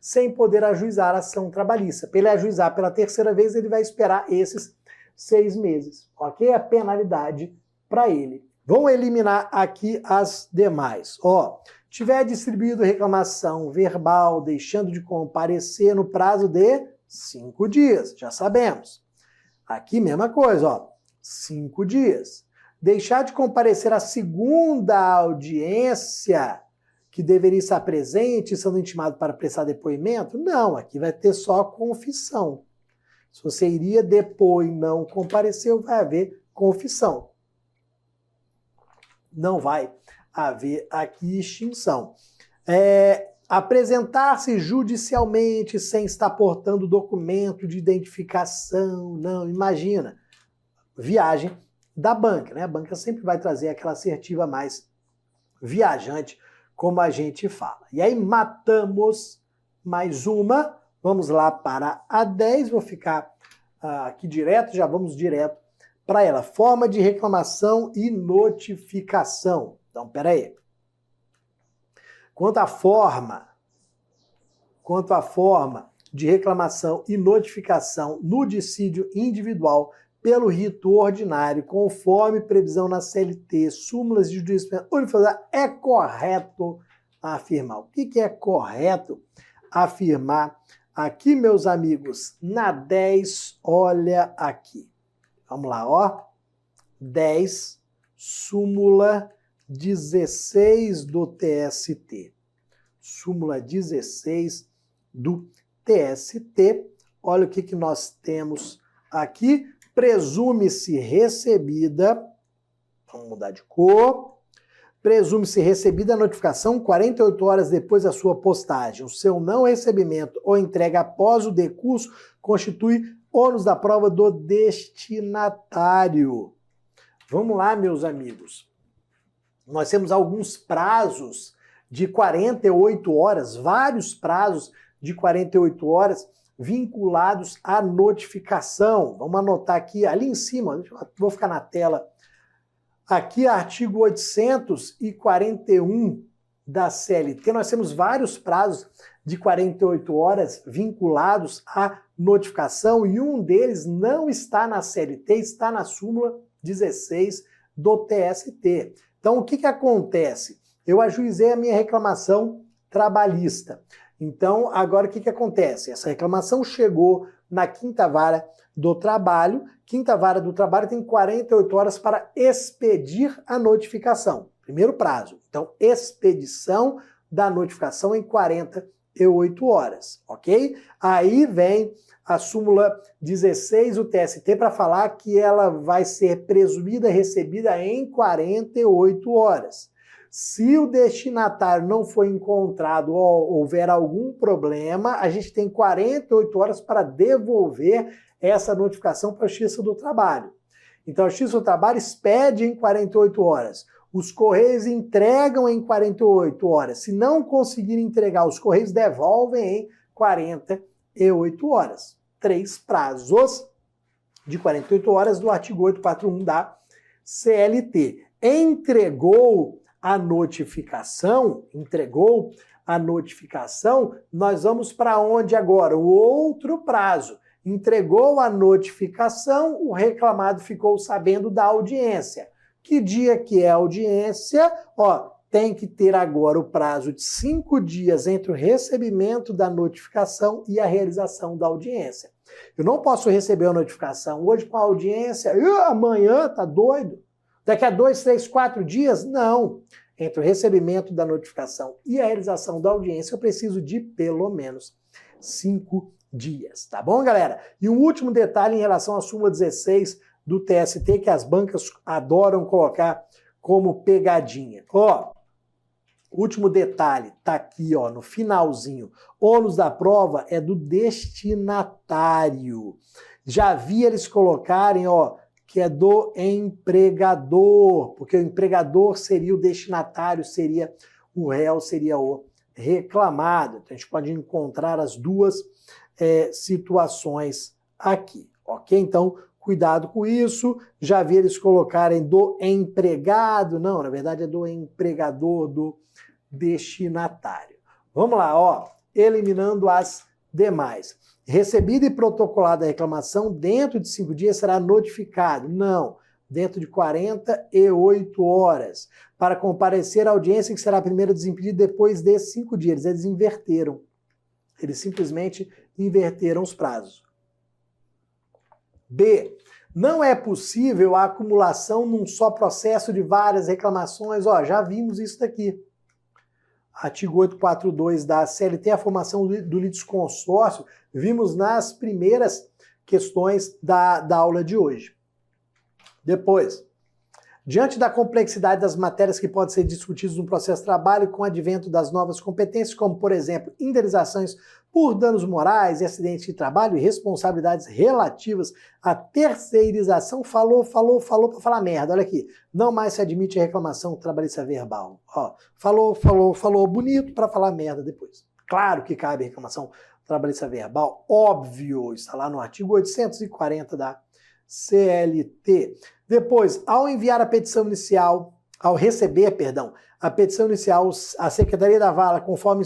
sem poder ajuizar a ação trabalhista. Para ele ajuizar pela terceira vez, ele vai esperar esses 6 meses, ok? A penalidade para ele. Vamos eliminar aqui as demais. Ó, tiver distribuído reclamação verbal, deixando de comparecer no prazo de 5 dias, já sabemos. Aqui, mesma coisa, ó, 5 dias. Deixar de comparecer à segunda audiência, que deveria estar presente, sendo intimado para prestar depoimento? Não, aqui vai ter só confissão. Se você iria depor e não compareceu, vai haver confissão. Não vai haver aqui extinção. Apresentar-se judicialmente sem estar portando documento de identificação, não, imagina. Viagem da banca, né? A banca sempre vai trazer aquela assertiva mais viajante, como a gente fala. E aí matamos mais uma, vamos lá para a 10, vou ficar aqui direto, já vamos direto para ela. Forma de reclamação e notificação. Então, peraí. Quanto à forma de reclamação e notificação no dissídio individual pelo rito ordinário, conforme previsão na CLT, súmulas de jurisprudência universal, é correto afirmar. O que é correto afirmar aqui, meus amigos? Na 10, olha aqui. Vamos lá, ó. 10, súmula 16 do TST. Súmula 16 do TST. Olha o que nós temos aqui. Presume-se recebida, vamos mudar de cor, presume-se recebida a notificação 48 horas depois da sua postagem. O seu não recebimento ou entrega após o decurso constitui ônus da prova do destinatário. Vamos lá, meus amigos. Nós temos alguns prazos de 48 horas, vários prazos de 48 horas vinculados à notificação. Vamos anotar aqui, ali em cima, vou ficar na tela. Aqui, artigo 841 da CLT, nós temos vários prazos de 48 horas vinculados à notificação e um deles não está na CLT, está na súmula 16 do TST. Então, o que acontece? Eu ajuizei a minha reclamação trabalhista. Então, agora o que acontece? Essa reclamação chegou na Quinta Vara do Trabalho. Quinta Vara do Trabalho tem 48 horas para expedir a notificação. Primeiro prazo. Então, expedição da notificação em 48 horas, ok? Aí vem a súmula 16 do TST para falar que ela vai ser presumida recebida em 48 horas. Se o destinatário não for encontrado ou houver algum problema, a gente tem 48 horas para devolver essa notificação para a Justiça do Trabalho. Então, a Justiça do Trabalho expede em 48 horas. Os Correios entregam em 48 horas. Se não conseguirem entregar, os Correios devolvem em 48 horas. 3 prazos de 48 horas do artigo 841 da CLT. Entregou a notificação, nós vamos para onde agora? O outro prazo. Entregou a notificação, o reclamado ficou sabendo da audiência. Que dia que é a audiência? Ó, tem que ter agora o prazo de 5 dias entre o recebimento da notificação e a realização da audiência. Eu não posso receber a notificação hoje para a audiência, amanhã, tá doido? Daqui a 2, 3, 4 dias? Não. Entre o recebimento da notificação e a realização da audiência, eu preciso de pelo menos 5 dias. Tá bom, galera? E um último detalhe em relação à súmula 16 do TST, que as bancas adoram colocar como pegadinha. Ó, último detalhe, tá aqui, ó, no finalzinho. Ônus da prova é do destinatário. Já vi eles colocarem, ó, que é do empregador, porque o empregador seria o destinatário, seria o réu, seria o reclamado. Então, a gente pode encontrar as duas situações aqui, ok? Então, Cuidado com isso. Já vi eles colocarem do empregado. Não, na verdade é do empregador, do destinatário. Vamos lá, ó. Eliminando as demais. Recebida e protocolada a reclamação, dentro de 5 dias será notificado. Não, dentro de 48 horas. Para comparecer à audiência, que será primeiro desimpedido depois de 5 dias. Eles inverteram. Eles simplesmente inverteram os prazos. B. Não é possível a acumulação num só processo de várias reclamações. Ó, já vimos isso daqui. Artigo 842 da CLT, a formação do litisconsórcio, vimos nas primeiras questões da aula de hoje. Depois, diante da complexidade das matérias que podem ser discutidas no processo de trabalho com o advento das novas competências, como, por exemplo, indenizações por danos morais e acidentes de trabalho e responsabilidades relativas à terceirização, falou para falar merda. Olha aqui, não mais se admite reclamação trabalhista verbal. Ó, falou bonito para falar merda depois. Claro que cabe reclamação trabalhista verbal, óbvio, está lá no artigo 840 da CLT. Depois, ao enviar a petição inicial, ao receber, perdão, a petição inicial, a Secretaria da Vara, conforme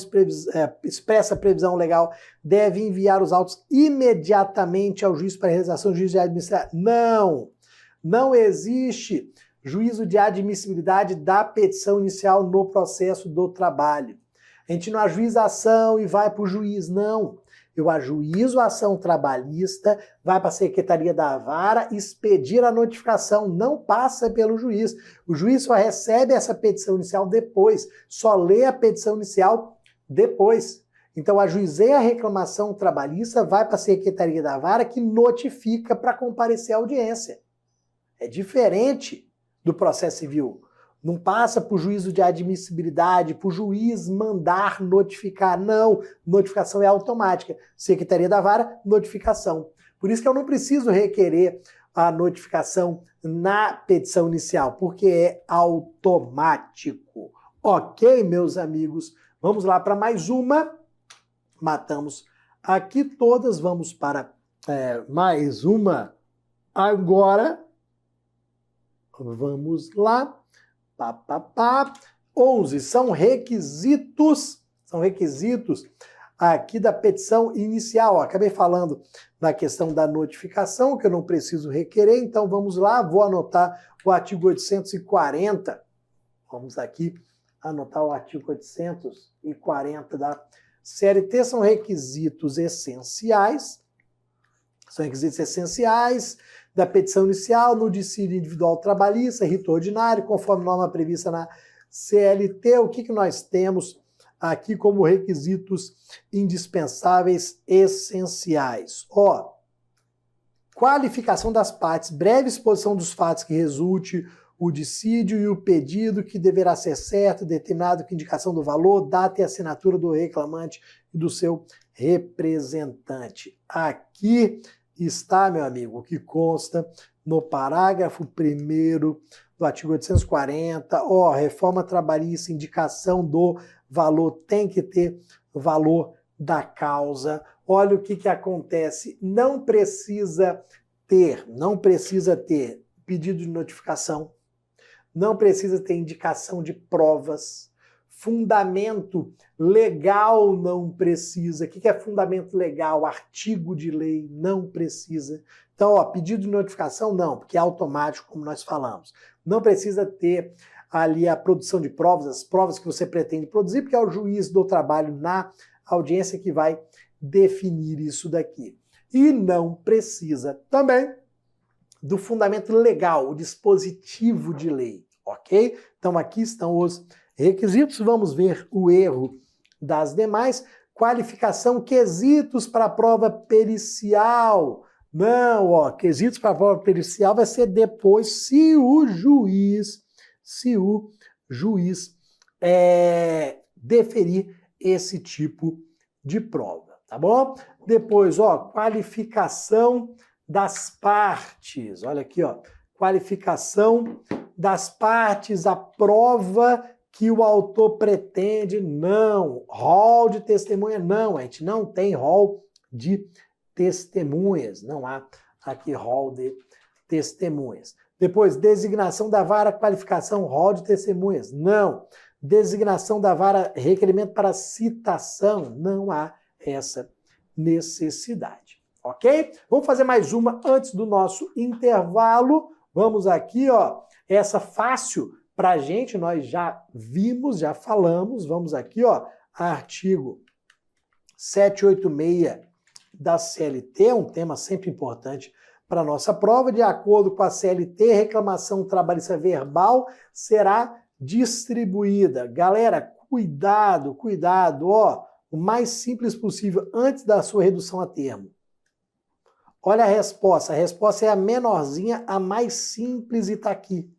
expressa a previsão legal, deve enviar os autos imediatamente ao juiz para realização do juízo de admissibilidade. Não existe juízo de admissibilidade da petição inicial no processo do trabalho. A gente não ajuiza a ação e vai para o juiz, não. Eu ajuizo a ação trabalhista, vai para a Secretaria da Vara, expedir a notificação, não passa pelo juiz. O juiz só recebe essa petição inicial depois, só lê a petição inicial depois. Então, ajuizei a reclamação trabalhista, vai para a Secretaria da Vara, que notifica para comparecer à audiência. É diferente do processo civil. Não passa para o juízo de admissibilidade, para o juiz mandar notificar. Não, notificação é automática. Secretaria da Vara, notificação. Por isso que eu não preciso requerer a notificação na petição inicial, porque é automático. Ok, meus amigos? Vamos lá para mais uma. Matamos aqui todas. Vamos para mais uma agora. Vamos lá. 11 são requisitos aqui da petição inicial. Ó, acabei falando da questão da notificação, que eu não preciso requerer, então vamos lá, vou anotar o artigo 840. Vamos aqui anotar o artigo 840 da CLT, são requisitos essenciais. São requisitos essenciais da petição inicial no dissídio individual trabalhista, rito ordinário, conforme norma prevista na CLT. O que nós temos aqui como requisitos indispensáveis essenciais? Ó, qualificação das partes, breve exposição dos fatos que resulte o dissídio e o pedido que deverá ser certo, determinado com indicação do valor, data e assinatura do reclamante e do seu representante. Aqui está, meu amigo, o que consta no parágrafo 1º do artigo 840, ó, reforma trabalhista, indicação do valor, tem que ter o valor da causa. Olha o que acontece, não precisa ter pedido de notificação, não precisa ter indicação de provas, fundamento legal não precisa. O que é fundamento legal? Artigo de lei não precisa. Então, ó, pedido de notificação não, porque é automático, como nós falamos. Não precisa ter ali a produção de provas, as provas que você pretende produzir, porque é o juiz do trabalho na audiência que vai definir isso daqui. E não precisa também do fundamento legal, o dispositivo de lei, ok? Então, aqui estão os requisitos, vamos ver o erro das demais. Qualificação, quesitos para a prova pericial. Não, ó, quesitos para a prova pericial vai ser depois, se o juiz deferir esse tipo de prova, tá bom? Depois, ó, qualificação das partes. Olha aqui, ó, qualificação das partes, a prova que o autor pretende, não. Rol de testemunha, não. A gente não tem rol de testemunhas. Não há aqui rol de testemunhas. Depois, designação da vara, qualificação, rol de testemunhas. Não. Designação da vara, requerimento para citação. Não há essa necessidade. Ok? Vamos fazer mais uma antes do nosso intervalo. Vamos aqui, ó. Essa fácil para a gente, nós já vimos, já falamos. Vamos aqui, ó. Artigo 786 da CLT, um tema sempre importante para a nossa prova. De acordo com a CLT, reclamação trabalhista verbal será distribuída. Galera, cuidado, cuidado, ó, o mais simples possível antes da sua redução a termo. Olha a resposta é a menorzinha, a mais simples e está aqui.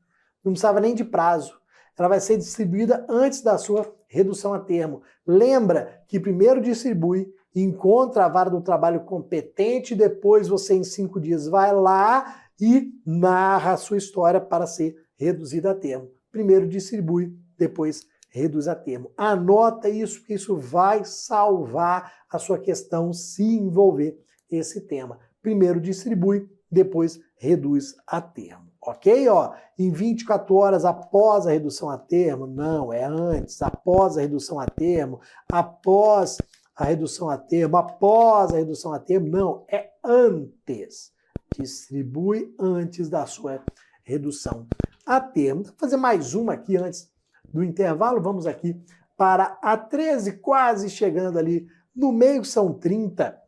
Não precisava nem de prazo. Ela vai ser distribuída antes da sua redução a termo. Lembra que primeiro distribui, encontra a vara do trabalho competente, depois você em 5 dias vai lá e narra a sua história para ser reduzida a termo. Primeiro distribui, depois reduz a termo. Anota isso, porque isso vai salvar a sua questão se envolver esse tema. Primeiro distribui, depois reduz a termo. Ok? Ó, em 24 horas após a redução a termo, não, é antes, após a redução a termo, após a redução a termo, após a redução a termo, não, é antes. Distribui antes da sua redução a termo. Vou fazer mais uma aqui antes do intervalo. Vamos aqui para a 13, quase chegando ali no meio, são 30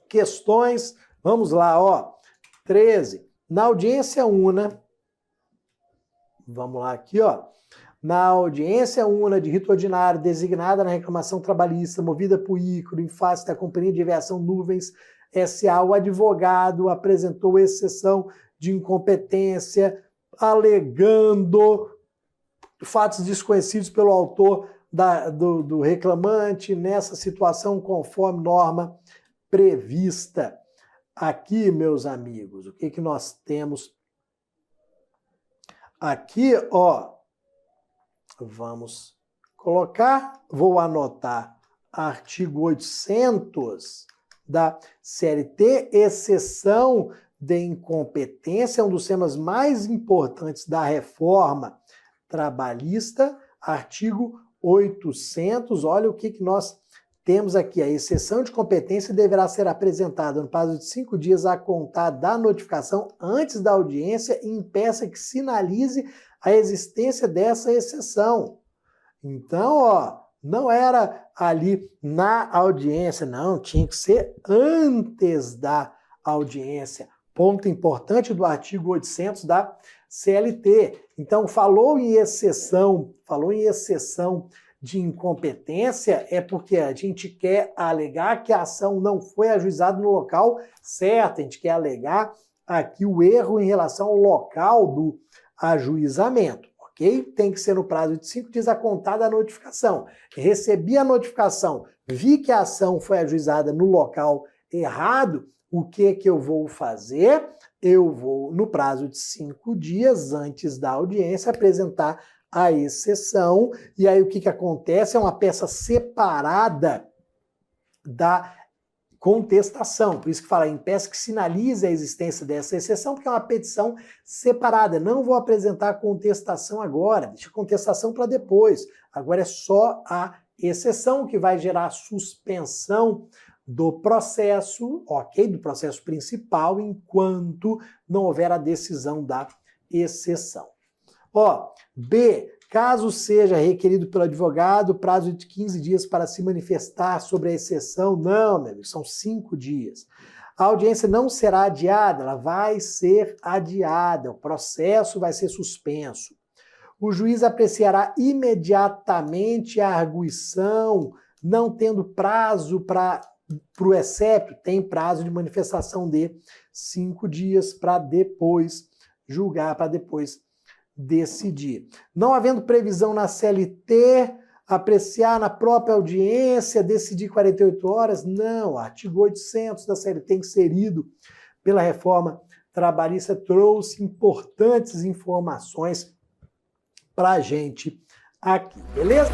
questões. Vamos lá, ó. 13. Na audiência una, vamos lá aqui, ó. Na audiência una de rito ordinário designada na reclamação trabalhista movida por ícoro em face da Companhia de Aviação Nuvens S.A., o advogado apresentou exceção de incompetência, alegando fatos desconhecidos pelo autor do reclamante nessa situação conforme norma prevista. Aqui, meus amigos, o que que nós temos aqui, ó, vamos colocar, vou anotar artigo 800 da CLT, exceção de incompetência, é um dos temas mais importantes da reforma trabalhista, artigo 800, olha o que que nós temos aqui, a exceção de competência deverá ser apresentada no prazo de 5 dias a contar da notificação antes da audiência e impeça que sinalize a existência dessa exceção. Então, ó, não era ali na audiência, não, tinha que ser antes da audiência. Ponto importante do artigo 800 da CLT. Então, falou em exceção de incompetência, é porque a gente quer alegar que a ação não foi ajuizada no local certo, a gente quer alegar aqui o erro em relação ao local do ajuizamento, ok? Tem que ser no prazo de 5 dias a contar da notificação. Recebi a notificação, vi que a ação foi ajuizada no local errado, o que que eu vou fazer? Eu vou, no prazo de 5 dias antes da audiência, apresentar a exceção, e aí o que que acontece? É uma peça separada da contestação, por isso que fala em peça que sinalize a existência dessa exceção, porque é uma petição separada. Não vou apresentar a contestação agora, deixa a contestação para depois. Agora é só a exceção que vai gerar a suspensão do processo, ok? Do processo principal, enquanto não houver a decisão da exceção. Ó, B, caso seja requerido pelo advogado, prazo de 15 dias para se manifestar sobre a exceção. Não, meu amigo, são 5 dias. A audiência não será adiada, ela vai ser adiada, o processo vai ser suspenso. O juiz apreciará imediatamente a arguição, não tendo prazo para o excepto, tem prazo de manifestação de 5 dias para depois julgar, para depois decidir. Não havendo previsão na CLT, apreciar na própria audiência, decidir 48 horas, não. Artigo 800 da CLT inserido pela reforma trabalhista trouxe importantes informações para a gente aqui, beleza?